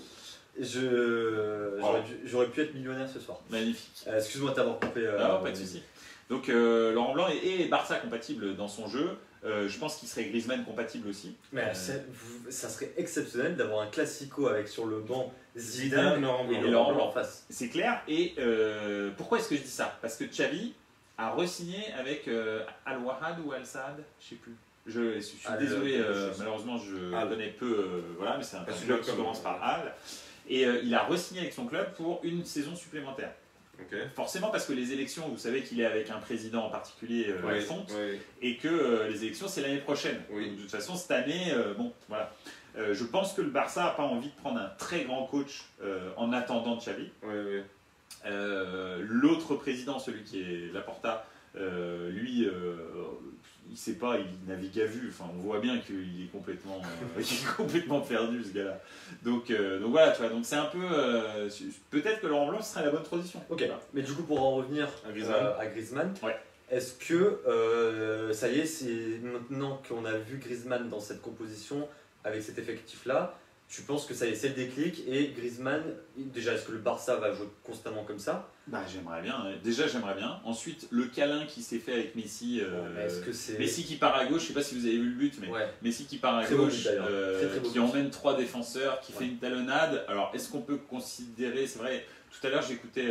J'aurais pu être millionnaire ce soir. Magnifique. Excuse-moi de t'avoir coupé. Non, pas de souci. Donc Laurent Blanc est Barça compatible dans son jeu. Je pense qu'il serait Griezmann compatible aussi. Mais ça serait exceptionnel d'avoir un classico avec sur le banc Zidane et Laurent Blanc en face. C'est clair. Et pourquoi est-ce que je dis ça? Parce que Xavi a re-signé avec Al-Wahad ou Al-Saad, je sais plus. Je suis désolé, malheureusement je connais peu, voilà, mais c'est un club qui commence par Al. Et il a re-signé avec son club pour une saison supplémentaire. Okay. Forcément parce que les élections, vous savez qu'il est avec un président en particulier, Fonte, et que les élections c'est l'année prochaine. Donc, de toute façon cette année, bon voilà. Je pense que le Barça n'a pas envie de prendre un très grand coach en attendant Xavi. L'autre président, celui qui est Laporta, lui, il sait pas, il navigue à vue. Enfin, on voit bien qu'il est complètement, perdu ce gars-là. Donc voilà, tu vois. Donc c'est un peu, peut-être que Laurent Blanc ce serait la bonne transition. Ok. Voilà. Mais du coup, pour en revenir à Griezmann, est-ce que ça y est, c'est maintenant qu'on a vu Griezmann dans cette composition avec cet effectif-là, tu penses que ça y est, c'est le déclic et Griezmann, déjà, est-ce que le Barça va jouer constamment comme ça? Bah, j'aimerais bien. Déjà, j'aimerais bien. Ensuite, le câlin qui s'est fait avec Messi. Messi qui part à gauche, je sais pas si vous avez vu le but, mais Messi qui part à gauche, qui emmène 3 défenseurs, qui fait une talonnade. Alors, est-ce qu'on peut considérer, c'est vrai, tout à l'heure j'écoutais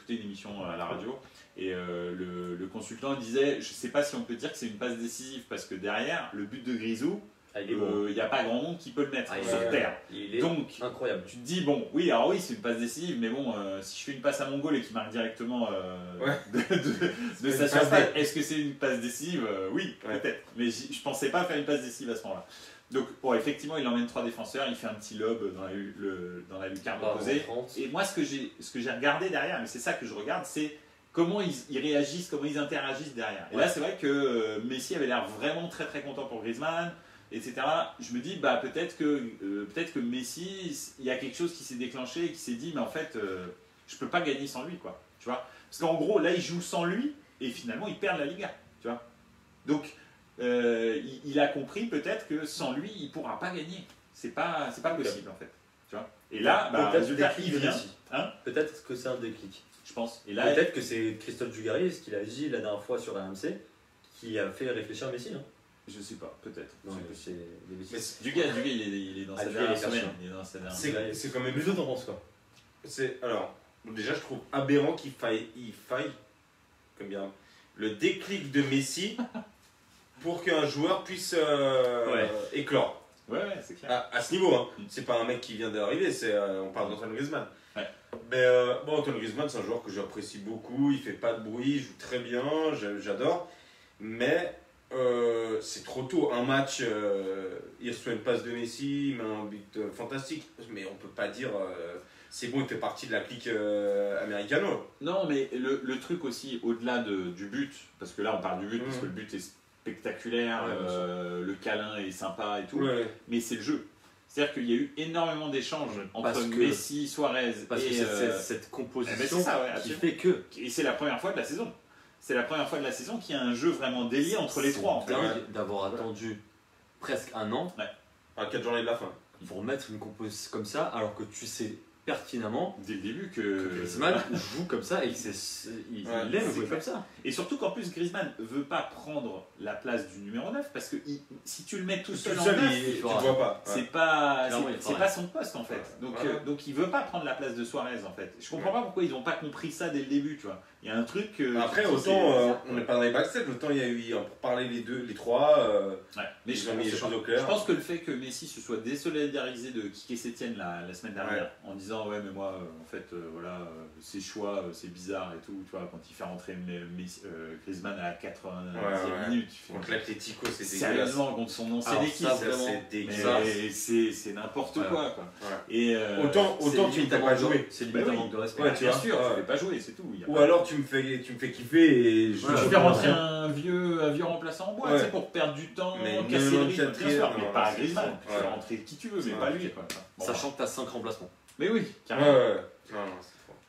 une émission à la radio et le consultant disait, je sais pas si on peut dire que c'est une passe décisive parce que derrière, le but de Grisou, il est bon. Il n'y a pas grand monde qui peut le mettre sur Terre. Il est Donc, incroyable. tu te dis, bon, oui, alors oui, c'est une passe décisive, mais bon, si je fais une passe à mon goal et qu'il marque directement de sa surface, est-ce que c'est une passe décisive? Oui, peut-être. Mais je pensais pas faire une passe décisive à ce moment-là. Donc, bon, effectivement, il emmène 3 défenseurs, il fait un petit lob dans la lucarne opposée. Et moi, ce que j'ai regardé derrière, mais c'est ça que je regarde, c'est comment ils réagissent, comment ils interagissent derrière. Et là, c'est vrai que Messi avait l'air vraiment très très content pour Griezmann, etc. Je me dis, peut-être que Messi, il y a quelque chose qui s'est déclenché et qui s'est dit, mais en fait, je peux pas gagner sans lui, quoi. Tu vois? Parce qu'en gros, là, il joue sans lui et finalement, il perd la Liga. Tu vois? Donc, il a compris peut-être que sans lui, il pourra pas gagner. C'est pas possible, en fait. Tu vois? Et là, résultat, il vient. Hein? Peut-être que c'est un déclic. Je pense. Et là, peut-être que c'est Christophe Dugarry, ce qu'il a dit la dernière fois sur RMC, qui a fait réfléchir Messi. Hein. Je sais pas, peut-être. Dugarry, il est dans sa dernière semaine. C'est quand même. Plus t'en penses quoi? Alors, déjà, je trouve aberrant qu'il faille comme bien, le déclic de Messi pour qu'un joueur puisse éclore. Ouais, c'est clair. À ce niveau, hein. C'est pas un mec qui vient d'arriver, on parle d'Antoine Griezmann. Ouais. Mais Antoine Griezmann, c'est un joueur que j'apprécie beaucoup, il fait pas de bruit, il joue très bien, j'adore. Mais c'est trop tôt. Un match, il reçoit une passe de Messi, il met un but fantastique. Mais on peut pas dire c'est bon, il fait partie de la clique americano. Non, mais le truc aussi, au-delà du but, parce que là on parle du but, parce que le but est spectaculaire, le câlin est sympa et tout, mais c'est le jeu. C'est-à-dire qu'il y a eu énormément d'échanges entre Messi, Suarez et cette composition qui fait que... Et c'est la première fois de la saison. C'est la première fois de la saison qu'il y a un jeu vraiment délié entre les trois. C'est dingue d'avoir attendu presque un an à 4 journées de la fin pour mettre une composition comme ça, alors que tu sais pertinemment dès le début que Griezmann joue comme ça et il aime jouer comme ça. Et surtout qu'en plus Griezmann veut pas prendre la place du numéro 9 parce que si tu le mets tout seul en 9, tu vois pas. C'est pas son poste en fait. Donc il veut pas prendre la place de Suarez en fait. Je comprends pas pourquoi ils ont pas compris ça dès le début, tu vois. Il y a un truc après autant on n'est pas dans les backstage, autant il y a eu pour parler les trois mais ils ont mis les choses au clair. Je pense que le fait que Messi se soit désolidarisé de Quique Sétienne la semaine dernière en disant ouais mais moi en fait ses choix c'est bizarre et tout, tu vois, quand il fait rentrer Griezmann à la 90e minute, contre l'Atlético c'est dégueulasse. Sérieusement contre son ancienne équipe, c'est dégueulasse. C'est n'importe quoi. Et autant tu ne t'as pas joué, c'est limite un manque de respect. Bien sûr, tu ne fais pas jouer, c'est tout. Ou alors tu me fais kiffer et tu fais rentrer un vieux remplaçant en bois, tu sais, pour perdre du temps, casser le rythme, bien sûr, mais pas à Griezmann. Tu fais rentrer qui tu veux, mais pas lui. Sachant que tu as 5 remplacements. Mais oui, carrément.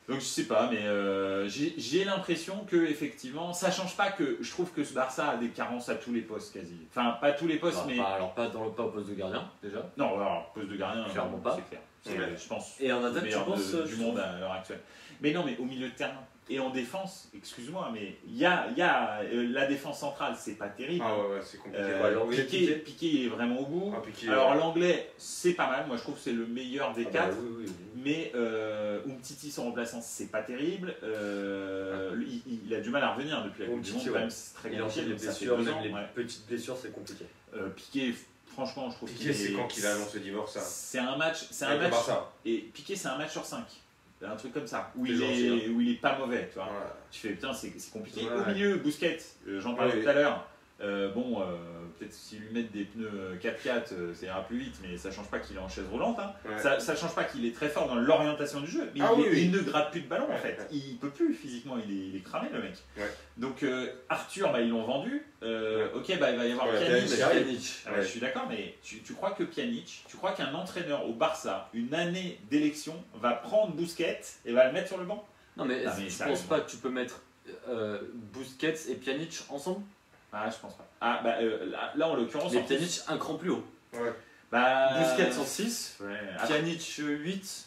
Donc je sais pas, mais j'ai l'impression que effectivement, ça change pas que je trouve que ce Barça a des carences à tous les postes quasi. Enfin, pas tous les postes, mais pas au poste de gardien déjà. Non, alors poste de gardien, clairement pas. C'est clair. Je pense. Et en attaque, tu penses du monde à l'heure actuelle. Mais non, mais au milieu de terrain et en défense, excuse-moi, mais il y a la défense centrale, c'est pas terrible. Ah ouais, c'est compliqué. Piqué, il est vraiment au bout. Piqué, alors l'anglais, c'est pas mal. Moi, je trouve que c'est le meilleur des 4. Oui. Mais Umtiti, son remplaçant, c'est pas terrible. Il a du mal à revenir depuis la Coupe du Monde. Quand même, c'est très compliqué. Les blessures, même les petites blessures, c'est compliqué. Piqué, franchement, je trouve Piqué, c'est quand qu'il a annoncé le divorce, ça. C'est un match. Et Piqué, c'est un match sur 5. Un truc comme ça, où il est pas mauvais, tu vois. Tu fais putain, c'est compliqué. Au milieu, Busquets, j'en parlais tout à l'heure. Peut-être s'ils lui mettent des pneus 4x4, ça ira plus vite, mais ça change pas qu'il est en chaise roulante. Hein. Ça change pas qu'il est très fort dans l'orientation du jeu, mais il ne gratte plus de ballon en fait. Il peut plus physiquement, il est cramé le mec. Donc Arthur, ils l'ont vendu. Ok, il va y avoir Pjanic. Je suis d'accord, mais tu crois que Pjanic, tu crois qu'un entraîneur au Barça, une année d'élection, va prendre Busquets et va le mettre sur le banc? Non, mais je pense pas que tu peux mettre Busquets et Pjanic ensemble. Je pense pas. Là en l'occurrence. Mais Pjanic un cran plus haut. Busquets en 6, Pjanic 8.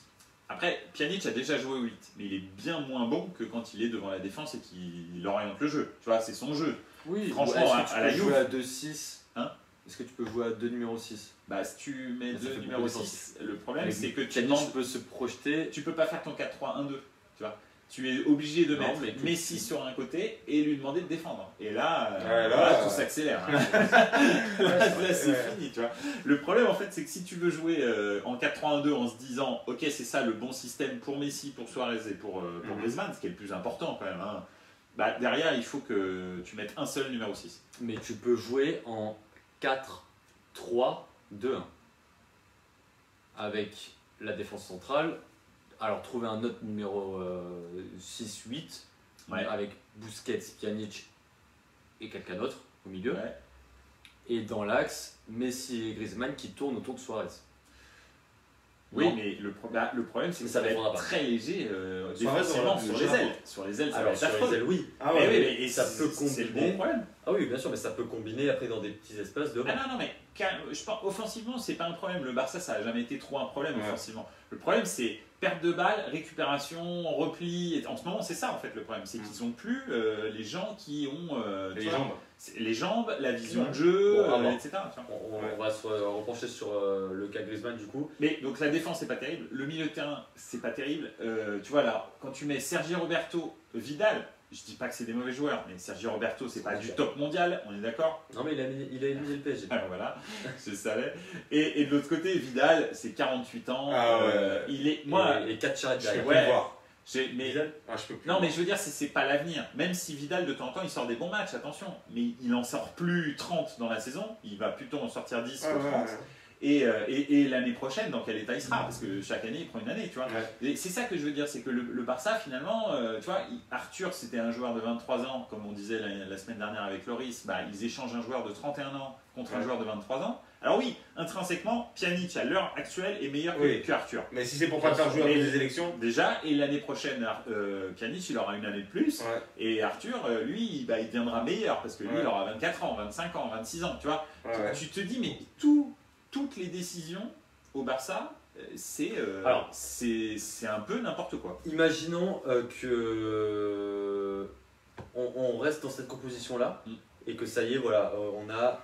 Après, Pjanic a déjà joué 8, mais il est bien moins bon que quand il est devant la défense et qu'il oriente le jeu. Tu vois, c'est son jeu. Oui, franchement, à la Juve. Est-ce que tu peux jouer à 2-6 Est-ce que tu peux jouer à 2 numéro 6 Si tu mets 2 numéro 6, le problème c'est que Pjanic peut se projeter. Tu peux pas faire ton 4-3-1-2. Tu vois. tu es obligé de Non, mettre mais tout- Messi sur un côté et lui demander de défendre. Et là, Ouais, là, voilà, tout s'accélère. Hein. Là, c'est fini, tu vois. Le problème, en fait, c'est que si tu veux jouer en 4-3-1-2 en se disant, ok, c'est ça le bon système pour Messi, pour Suarez et pour Griezmann, ce qui est le plus important quand même, hein, bah, derrière, il faut que tu mettes un seul numéro 6. Mais tu peux jouer en 4-3-2-1 avec la défense centrale. Alors trouver un autre numéro 6-8 Ouais. avec Busquets, Pjanic et quelqu'un d'autre au milieu. Ouais. Et dans l'axe, Messi et Griezmann qui tournent autour de Suarez. Oui, Non. mais le problème, c'est Mais que ça ça va défendra être pas. très léger Suarez, défensivement on sur l'a les déjà ailes. Sur les ailes, ça va Alors être sur affreux. les ailes, oui. Ah Mais ouais. oui, mais ça peut c'est le combiner. bon problème. Ah oui, bien sûr, mais ça peut combiner après dans des petits espaces devant. Ah non, mais je pense, offensivement, c'est pas un problème. Le Barça, ça a jamais été trop un problème Ouais. offensivement. Le problème, c'est perte de balle, récupération, repli. Et en ce moment, c'est ça en fait le problème. C'est qu'ils ont plus les gens qui ont tu Les vois, jambes. les jambes, la vision Ouais. de jeu, Bon, à voir. etc. tu vois. On va se repencher sur le cas Griezmann du coup. Mais donc la défense, c'est pas terrible. Le milieu de terrain, c'est pas terrible. Tu vois là, quand tu mets Sergi Roberto, Vidal, je dis pas que c'est des mauvais joueurs, mais Sergi Roberto, c'est pas du top mondial, on est d'accord? Non mais il a éliminé le PSG. Ah, voilà, je savais. Et de l'autre côté, Vidal, c'est 48 ans. Ah ouais. Il est, moi, et 4 charrettes Je peux derrière. plus Ouais. le voir. mais Vidal. Ah, je peux plus non, le mais voir. je veux dire, c'est pas l'avenir. Même si Vidal, de temps en temps, il sort des bons matchs, attention. Mais il en sort plus 30 dans la saison. Il va plutôt en sortir 10 Ah, que ouais, 30. ouais. Et l'année prochaine, dans quel état il sera? Parce que chaque année, il prend une année, tu vois. Ouais. Et c'est ça que je veux dire, c'est que le Barça, finalement, tu vois, Arthur, c'était un joueur de 23 ans, comme on disait la semaine dernière avec Loris, bah, ils échangent un joueur de 31 ans contre un Ouais. joueur de 23 ans. Alors oui, intrinsèquement, Pjanic, à l'heure actuelle, est meilleur Oui. que Arthur. Mais si c'est pour pas faire jouer après les élections. Déjà, et l'année prochaine, Pjanic, il aura une année de plus. Ouais. Et Arthur, lui, il deviendra meilleur parce que lui, Ouais. il aura 24 ans, 25 ans, 26 ans, tu vois. Ouais. Tu te dis, mais toutes les décisions au Barça, Alors. c'est un peu n'importe quoi. Imaginons que on reste dans cette composition là et que ça y est, voilà, on a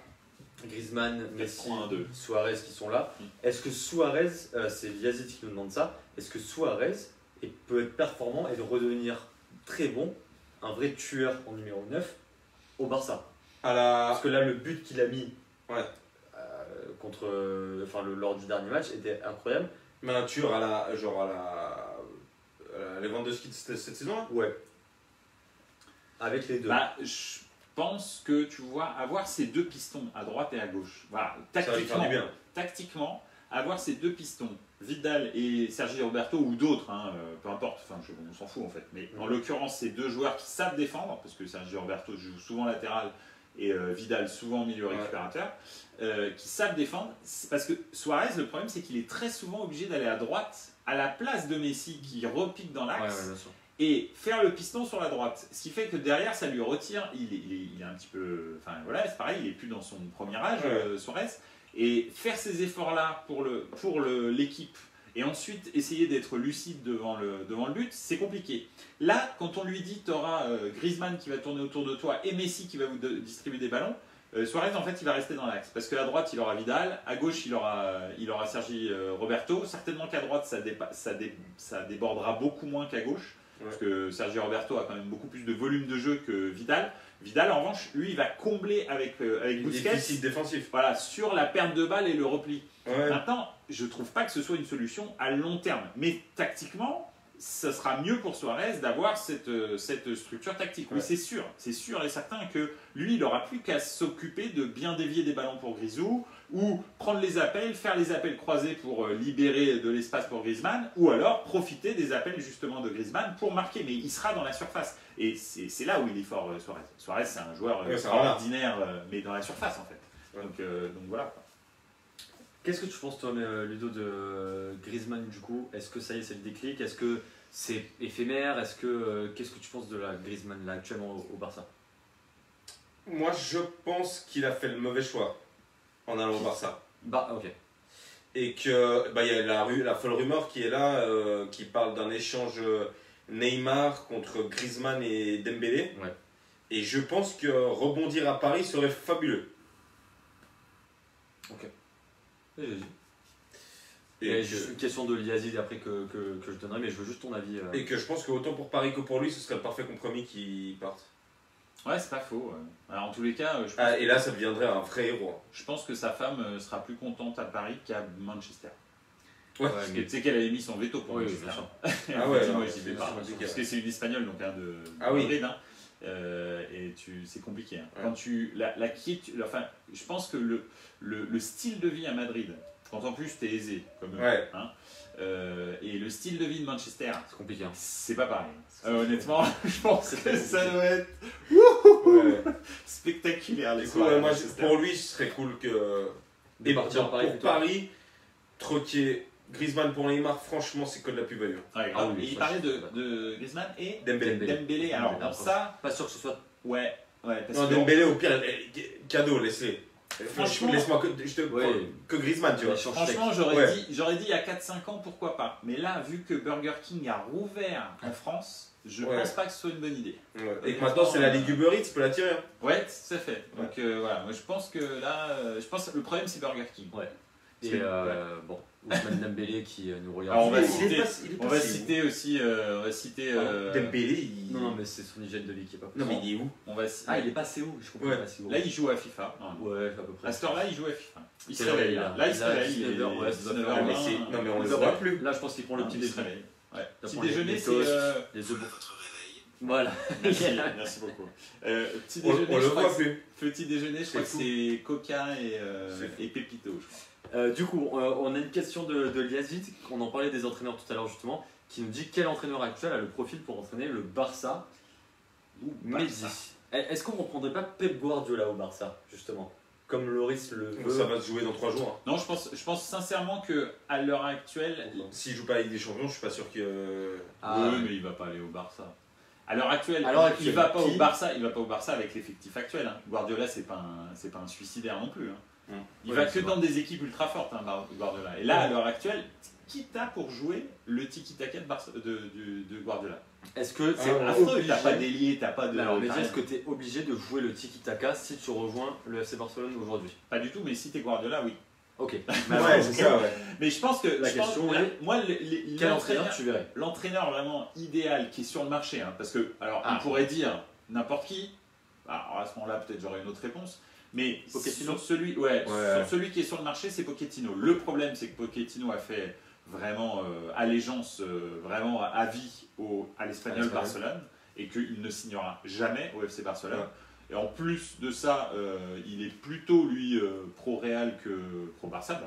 Griezmann, Messi, 4-3-1-2. Suarez qui sont là. Est-ce que Suarez, c'est Yazid qui nous demande ça, est-ce que Suarez peut être performant et de redevenir très bon, un vrai tueur en numéro 9 au Barça? Parce que là, le but qu'il a mis Ouais. lors du dernier match était incroyable. Mais un tueur à la Lewandowski de cette saison-là. Ouais. Avec les deux. Bah, je pense que tu vois, avoir ces deux pistons à droite et à gauche, voilà, Ça va lui faire du bien. tactiquement, avoir ces deux pistons, Vidal et Sergi Roberto ou d'autres, hein, peu importe, enfin, on s'en fout en fait, mais en l'occurrence, ces deux joueurs qui savent défendre, parce que Sergi Roberto joue souvent latéral et Vidal souvent milieu récupérateur, qui savent défendre, parce que Suarez, le problème c'est qu'il est très souvent obligé d'aller à droite à la place de Messi qui repique dans l'axe. Ouais, bien sûr. Et faire le piston sur la droite. Ce qui fait que derrière, ça lui retire. Il est un petit peu. Enfin voilà, c'est pareil, il est plus dans son premier âge, Suarez. Et faire ces efforts-là pour l'équipe et ensuite essayer d'être lucide devant le but, c'est compliqué. Là, quand on lui dit tu auras Griezmann qui va tourner autour de toi et Messi qui va vous distribuer des ballons, Suarez en fait il va rester dans l'axe parce qu'à droite il aura Vidal, à gauche il aura Sergi Roberto. Certainement qu'à droite ça débordera beaucoup moins qu'à gauche. Parce que Sergio Roberto a quand même beaucoup plus de volume de jeu que Vidal. Vidal, en revanche, lui, il va combler avec Busquets, Déficit défensif. voilà, sur la perte de balle et le repli. Ouais. Maintenant, je ne trouve pas que ce soit une solution à long terme. Mais tactiquement, ça sera mieux pour Suarez d'avoir cette structure tactique. Oui, Ouais. c'est sûr et certain que lui, il n'aura plus qu'à s'occuper de bien dévier des ballons pour Grisou, ou prendre les appels, faire les appels croisés pour libérer de l'espace pour Griezmann, ou alors profiter des appels justement de Griezmann pour marquer. Mais il sera dans la surface. Et c'est là où il est fort, Suarez. Suarez, c'est un joueur extraordinaire, mais dans la surface en fait. Ouais. Donc voilà. Qu'est-ce que tu penses, toi, Ludo, de Griezmann du coup? Est-ce que ça y est, c'est le déclic? Est-ce que c'est éphémère? Qu'est-ce que tu penses de la Griezmann là, actuellement au Barça? Moi, je pense qu'il a fait le mauvais choix en allant au Barça. Bah, ok. Et que il y a la folle rumeur qui est là, qui parle d'un échange Neymar contre Griezmann et Dembélé. Ouais. Et je pense que rebondir à Paris serait fabuleux. Ok. Vas-y. Et juste une question de Yazid après que je donnerai, mais je veux juste ton avis. Et que je pense que autant pour Paris que pour lui, ce serait le parfait compromis qu'il parte. Ouais, c'est pas faux. Alors, en tous les cas, Et là, ça deviendrait un vrai héros. je pense que sa femme sera plus contente à Paris qu'à Manchester. Ouais, Parce que tu sais qu'elle avait mis son veto pour Oui, Manchester. bien sûr. Ah ouais, Moi, non, j'y vais c'est pas. compliqué, Parce que c'est une espagnole, donc de Ah oui. Madrid, hein. Et c'est compliqué. Hein. Ouais. Quand enfin, je pense que le style de vie à Madrid, quand en plus t'es aisé, comme eux, Ouais. hein, et le style de vie de Manchester, C'est compliqué. Hein. c'est pas pareil. Honnêtement, je pense que ça doit être Ouais. spectaculaire. Les Du coup, soirées à moi, Manchester. pour lui, ce serait cool que. De partir à Paris pour plutôt. Paris, troquer Griezmann pour Neymar, franchement, c'est que de la plus-value. Ouais, Ah oui, et il ça, parlait je suis de Griezmann et Dembélé. Dembélé. Alors, Dembélé, dans ça, Pas sûr que ce soit. ouais, parce Non, que Dembélé, au pire, cadeau, laisse-les. Franchement, laisse-moi Ouais. que Griezmann, tu vois. franchement, Ouais. j'aurais dit il y a 4-5 ans, pourquoi pas. Mais là, vu que Burger King a rouvert en France, je Ouais. pense pas que ce soit une bonne idée. Ouais. Et que maintenant, c'est la Ligue Uber Eats, tu peux la tirer. Hein. Ouais, tout à fait. Donc voilà, moi je pense que là, je pense que le problème c'est Burger King. Ouais. Parce Et que- bon, Ousmane Dembélé qui nous regarde. Alors, on va Il est citer- pas- il est On pas va si- citer aussi, Dembélé, il. Non, mais c'est son hygiène de vie qui est pas Non, possible. mais il est où? on va Ah, il est passé où? Je comprends Ouais. pas si où. Là, il joue à FIFA. Ouais, à peu près. À cette heure-là, il joue à FIFA. Il se Quelle heure réveille. il a Là, il se Il a réveille. 19h, ouais, ça doit faire- mais 19h20. non, mais on le il se voit réveille. plus. Là, je pense qu'il prend le Non, petit il se déjeuner. réveille. Ouais. Il Petit prend les déjeuner, c'est. toasts, les œufs. Voilà. Merci beaucoup. Petit On déjeuner, le je crois voit que plus. petit déjeuner, je crois que fou. c'est Coca C'est et Pépito. Je crois. Du coup, on a une question de Yazid, on en parlait des entraîneurs tout à l'heure justement, qui nous dit quel entraîneur actuel a le profil pour entraîner le Barça ou Messi. Est-ce qu'on ne reprendrait pas Pep Guardiola au Barça, justement? Comme Loris le veut. Ça va se jouer dans 3 jours. Non, je pense sincèrement que à l'heure actuelle, S'il joue pas la Ligue des Champions, je suis pas sûr que. Ah, oui, mais il va pas aller au Barça. À l'heure actuelle, À l'heure actuelle, il va pas qui au Barça. Il va pas au Barça avec l'effectif actuel. Hein. Guardiola, c'est pas un suicidaire non plus. Hein. Il Ouais, va c'est que vrai. dans des équipes ultra fortes, hein, Guardiola. Et là, à l'heure actuelle, qui t'a pour jouer le tiki-taka de Guardiola? Est-ce que C'est c'est affreux. obligé? T'as pas d'ailier, t'as pas de. Alors, mais t'as est-ce rien. que tu es obligé de jouer le tiki-taka si tu rejoins le FC Barcelone aujourd'hui? Pas du tout, mais si t'es Guardiola, oui. Ok. Ouais, c'est ça, ouais. Mais je pense que La je pense- question là, est, moi, quel entraîneur tu verrais? l'entraîneur vraiment idéal qui est sur le marché, hein, parce que alors on pourrait dire n'importe qui. Alors à ce moment-là, peut-être j'aurais une autre réponse. Mais Pochettino sur celui, Ouais. sur celui qui est sur le marché, c'est Pochettino. Le problème, c'est que Pochettino a fait vraiment allégeance, vraiment à vie à l'Espagnol Espagnol. Barcelone, et qu'il ne signera jamais au FC Barcelone. Ouais. Et en plus de ça, il est plutôt lui pro-Real que pro-Barça.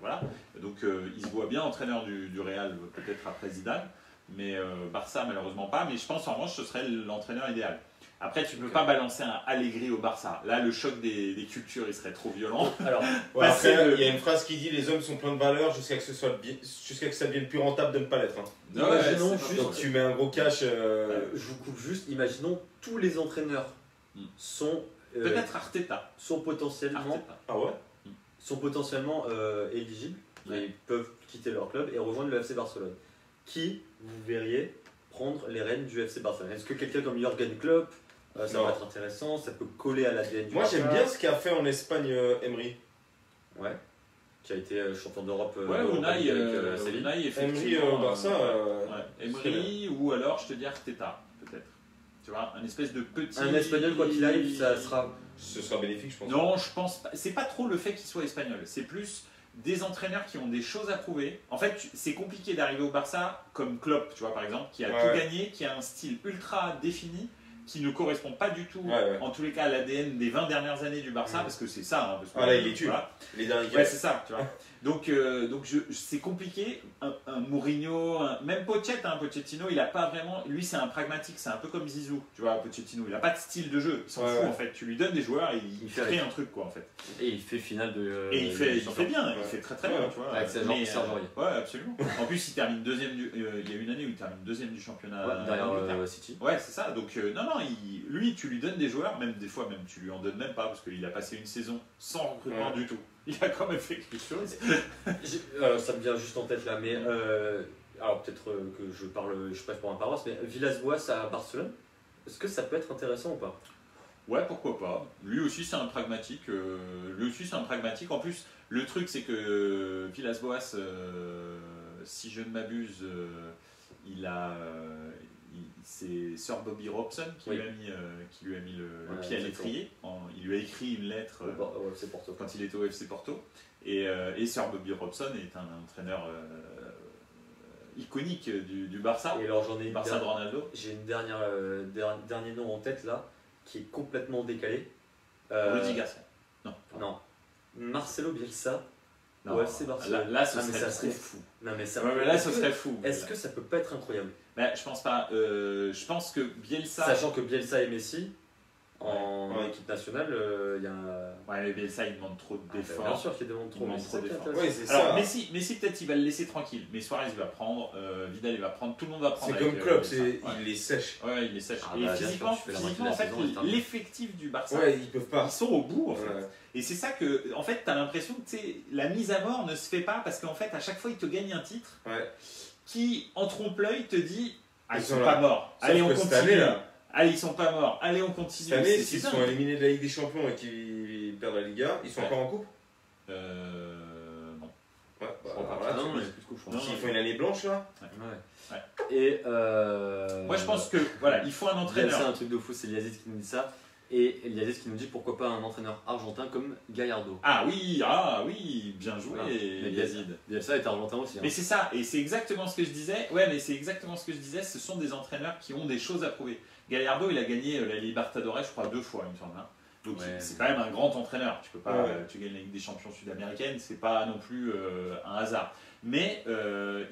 Voilà. Donc il se voit bien entraîneur du Real, peut-être après Zidane, mais Barça malheureusement pas. Mais je pense en revanche ce serait l'entraîneur idéal. Après, tu ne peux pas balancer un Allegri au Barça. Là, le choc des cultures, il serait trop violent. Alors, Ouais, Passer après, de- il y a une phrase qui dit les hommes sont pleins de valeur jusqu'à ce que ça devienne plus rentable de ne pas l'être. Hein. imaginons c'est pas juste- Donc tu mets un gros cash. je vous coupe juste, imaginons tous les entraîneurs sont, Peut-être Arteta. sont potentiellement, Arteta. Ah ouais. éligibles, Ouais. ils peuvent quitter leur club et rejoindre le FC Barcelone. Qui vous verriez prendre les rênes du FC Barcelone? Est-ce que quelqu'un comme Jürgen Klopp, ça Non. va être intéressant, ça peut coller à l'ADN du Moi Barça? j'aime bien ce qu'a fait en Espagne Emery. Ouais. Qui a été champion d'Europe. Ouais, d'Europa Unai, League avec Séville. Unai, Emery effectivement. au Barça. Ouais. Emery, ou alors je te dis Arteta, peut-être. Tu vois, un espèce de petit. Un espagnol, quoi qu'il arrive, ça sera. Ce sera bénéfique, je pense. Non, je pense pas. C'est pas trop le fait qu'il soit espagnol. C'est plus des entraîneurs qui ont des choses à prouver. En fait, c'est compliqué d'arriver au Barça comme Klopp, tu vois, par exemple, qui a Ouais. tout gagné, qui a un style ultra défini, qui ne correspond pas du tout, Ouais. en tous les cas, à l'ADN des 20 dernières années du Barça, Ouais. parce que c'est ça. Hein, parce que, Ah, là, il les tue. voilà. Les derniers Ouais, c'est ça, tu vois. Donc c'est compliqué. Un Mourinho, même Pochettino, il a pas vraiment. Lui, c'est un pragmatique, c'est un peu comme Zizou, tu vois, Pochettino. Il a pas de style de jeu, il s'en Ouais, fout ouais. en fait. Tu lui donnes des joueurs et il fait crée avec. un truc, quoi, en fait. Et il fait finale de. Et il fait bien, il Ouais. fait très très Ouais. bien, tu vois. Avec Serge Mais, Aurier. ouais, absolument. En plus, il termine deuxième il y a une année où il termine deuxième du championnat. Ouais, derrière d'Angleterre. City. Ouais, c'est ça. Donc, non, lui, tu lui donnes des joueurs, même des fois, même tu lui en donnes même pas, parce qu'il a passé une saison sans recrutement Ouais. du tout. Il a quand même fait quelque chose. Ça me vient juste en tête là, mais alors peut-être que je passe pour un paroisse, mais Villas-Boas à Barcelone, est-ce que ça peut être intéressant ou pas? Ouais, pourquoi pas. Lui aussi, c'est un pragmatique. En plus, le truc, c'est que Villas-Boas, si je ne m'abuse, c'est Sir Bobby Robson qui lui a mis le pied à l'étrier. Il lui a écrit une lettre quand il était au FC Porto. Et Sir Bobby Robson est un entraîneur iconique du Barça. Et alors j'en ai Barça de Ronaldo. J'ai une dernier nom en tête là, qui est complètement décalé. Rudy Garcia. Non. Marcelo Bielsa. Non, au FC Barcelone. là, ce serait fou. Non, mais ça, là, ce serait fou. Est-ce que ça peut pas être incroyable? Je pense pas. Je pense que Bielsa. Sachant que Bielsa et Messi, en équipe nationale, il y a un. Ouais, mais Bielsa, il demande trop d'efforts. Bien sûr qu'il demande trop d'efforts. Ouais, c'est Alors, ça. Messi peut-être il va le laisser tranquille. Mais Suarez, il va prendre. Vidal, il va prendre. Tout le monde va prendre. C'est comme Klopp, il les sèche. Ouais, il les sèche. Ah, et bah, physiquement, sûr, en fait, l'effectif du Barça. Ouais, ils peuvent pas. Ils sont au bout, en fait. Ouais. Et c'est ça que, en fait, tu as l'impression que la mise à mort ne se fait pas parce qu'en fait, à chaque fois, ils te gagnent un titre qui, en trompe-l'œil, te dit ils sont pas morts. Allez, on continue. Allez, ils sont pas morts. Allez, on continue. Cette année, s'ils sont éliminés de la Ligue des Champions et qu'ils perdent la Liga, ils sont encore en coupe Non. Ouais, S'ils font une année blanche là. Ouais. Et moi, je pense que voilà, il faut un entraîneur. C'est un truc de fou, c'est Liazis qui nous dit ça. Et Liazis qui nous dit pourquoi pas un entraîneur argentin comme Gallardo. Ah oui, bien joué, mais Yazid. Bielsa est argentin aussi. Mais c'est ça, et c'est exactement ce que je disais. Ouais, mais c'est exactement ce que je disais. Ce sont des entraîneurs qui ont des choses à prouver. Gallardo, il a gagné la Libertadores, je crois, 2 fois, il me semble. Donc c'est quand même un grand entraîneur. Tu peux pas, tu gagnes la Ligue des Champions sud-américaine, c'est pas non plus un hasard. Mais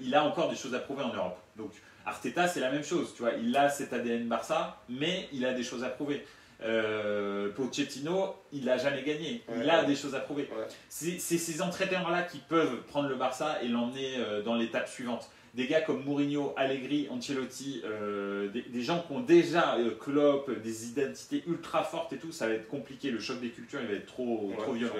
il a encore des choses à prouver en Europe. Donc Arteta, c'est la même chose. Tu vois, il a cet ADN Barça, mais il a des choses à prouver. Pochettino, il n'a jamais gagné. Il a des choses à prouver. C'est ces entraîneurs-là qui peuvent prendre le Barça et l'emmener dans l'étape suivante. Des gars comme Mourinho, Allegri, Ancelotti, des gens qui ont déjà Klopp, des identités ultra fortes et tout, ça va être compliqué. Le choc des cultures, il va être trop violent.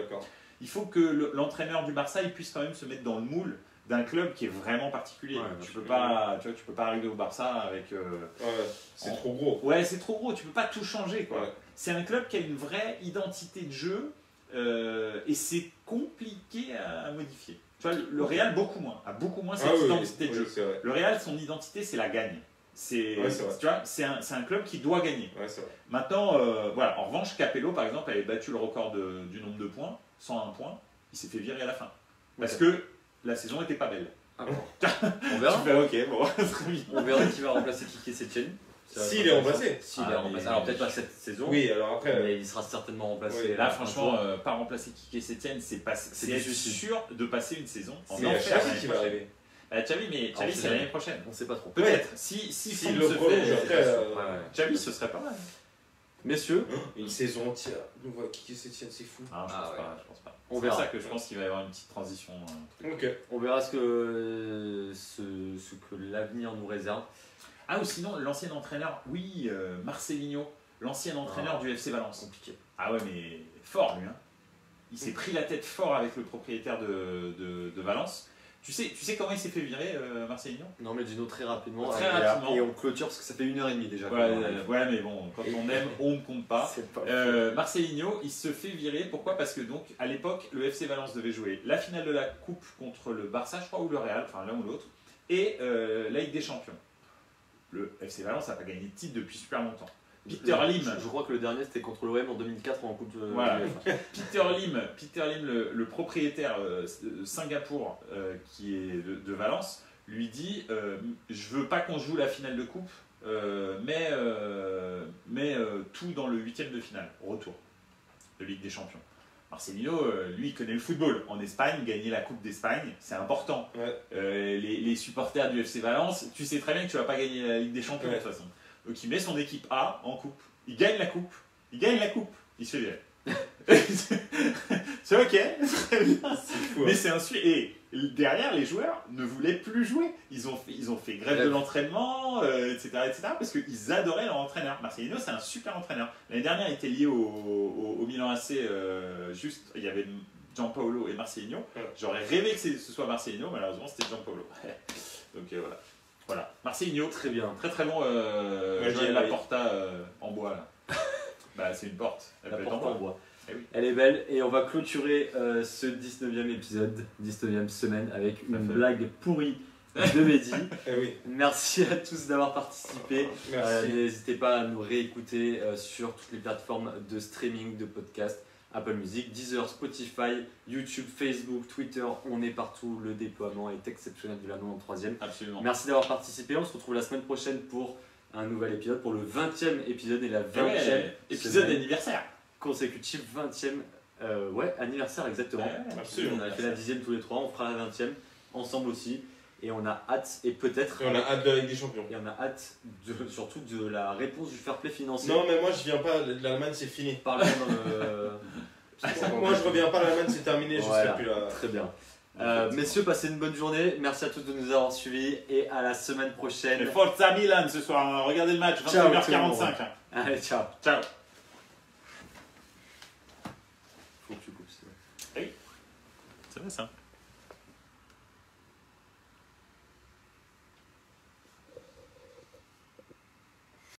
Il faut que l'entraîneur du Barça il puisse quand même se mettre dans le moule d'un club qui est vraiment particulier. Tu peux pas arriver au Barça avec. C'est trop gros. Ouais, c'est trop gros. Tu peux pas tout changer, quoi. C'est un club qui a une vraie identité de jeu et c'est compliqué à modifier. Tu vois, le Real beaucoup moins cette identité de jeu. Le Real, son identité, c'est la gagne. Tu vois, c'est un club qui doit gagner. Maintenant, voilà. En revanche, Capello, par exemple, avait battu le record du nombre de points, 101 points. Il s'est fait virer à la fin parce que la saison n'était pas belle. Ah bon. On verra. On verra qui va remplacer Quique Sétienne. S'il est remplacé. S'il est remplacé. Alors peut-être pas cette saison. Oui, alors après. Mais il sera certainement remplacé. Là, franchement, pas remplacer Quique Sétienne, c'est être sûr de passer une saison. C'est Xavi qui va arriver. Xavi, c'est l'année prochaine. On sait pas trop. Peut-être. Si le prolonge après. Xavi, ce serait pas mal. Messieurs, une saison entière. On voit Quique Sétienne, c'est fou. Je pense pas. On c'est verra. pour ça que je pense qu'il va y avoir une petite transition. On verra ce que l'avenir nous réserve. Ah, ou sinon, l'ancien entraîneur, Marcelinho, l'ancien entraîneur du FC Valence. Compliqué. Ah ouais, mais fort lui. Il s'est pris la tête fort avec le propriétaire de Valence. Tu sais comment il s'est fait virer, Marcelinho? Non, mais Gino, très rapidement. Rapidement. Et on clôture parce que ça fait 1h30 déjà. Ouais, mais bon, quand on aime, on ne compte pas. Marcelinho, il se fait virer. Pourquoi? Parce que donc, à l'époque, le FC Valence devait jouer la finale de la Coupe contre le Barça, je crois, ou le Real, enfin l'un ou l'autre, et la Ligue des Champions. Le FC Valence n'a pas gagné de titre depuis super longtemps. Peter Lim. Je crois que le dernier c'était contre l'OM en 2004 en Coupe de. Voilà. Peter Lim, le propriétaire de Singapour qui est de Valence, lui dit je veux pas qu'on joue la finale de coupe, mais tout dans le 8e de finale, retour de Ligue des Champions. Marcelino, lui, il connaît le football. En Espagne, gagner la Coupe d'Espagne, c'est important. Les supporters du FC Valence, tu sais très bien que tu vas pas gagner la Ligue des Champions de toute façon. Donc il met son équipe A en coupe. Il gagne la coupe. Il se fait virer. C'est ok, très bien. Mais c'est un sujet. Et derrière, les joueurs ne voulaient plus jouer. Ils ont fait grève de l'entraînement, etc., parce qu'ils adoraient leur entraîneur. Marcelino, c'est un super entraîneur. L'année dernière, il était lié au Milan AC. Juste, il y avait Gianpaolo et Marcelino. J'aurais rêvé que ce soit Marcelino, malheureusement, c'était Gianpaolo. Donc voilà. Voilà, Marcelinho, très bien, très très bon. Joël Laporta en bois là. Bah, c'est une porte. Elle La peut être porte en en bois. bois. Eh oui. Elle est belle et on va clôturer ce 19e épisode, 19e semaine avec une blague pourrie de Mehdi. Eh oui. Merci à tous d'avoir participé. Merci. N'hésitez pas à nous réécouter sur toutes les plateformes de streaming, de podcast, Apple Music, Deezer, Spotify, YouTube, Facebook, Twitter. On est partout. Le déploiement est exceptionnel de la 93e. Absolument. Merci d'avoir participé. On se retrouve la semaine prochaine pour un nouvel épisode, pour le 20e épisode et la 20e épisode semaine d'anniversaire. consécutive. 20e anniversaire exactement. Ouais, Absolument. On a fait la 10e tous les trois, on fera la 20e ensemble aussi. Et on a hâte, et peut-être. Et on a hâte de la Ligue des Champions. Et on a hâte surtout de la réponse du fair play financier. Non, mais moi je viens pas. L'Allemagne c'est fini. Parlons dans le. Moi je reviens pas. L'Allemagne c'est terminé. Je Voilà. serai plus là. Très bien. Messieurs, passez une bonne journée. Merci à tous de nous avoir suivis et à la semaine prochaine. Et Forza Milan ce soir. Regardez le match, Ciao, 21h45. Allez, ciao. Ciao. Faut que tu coupes ça. C'est vrai ça.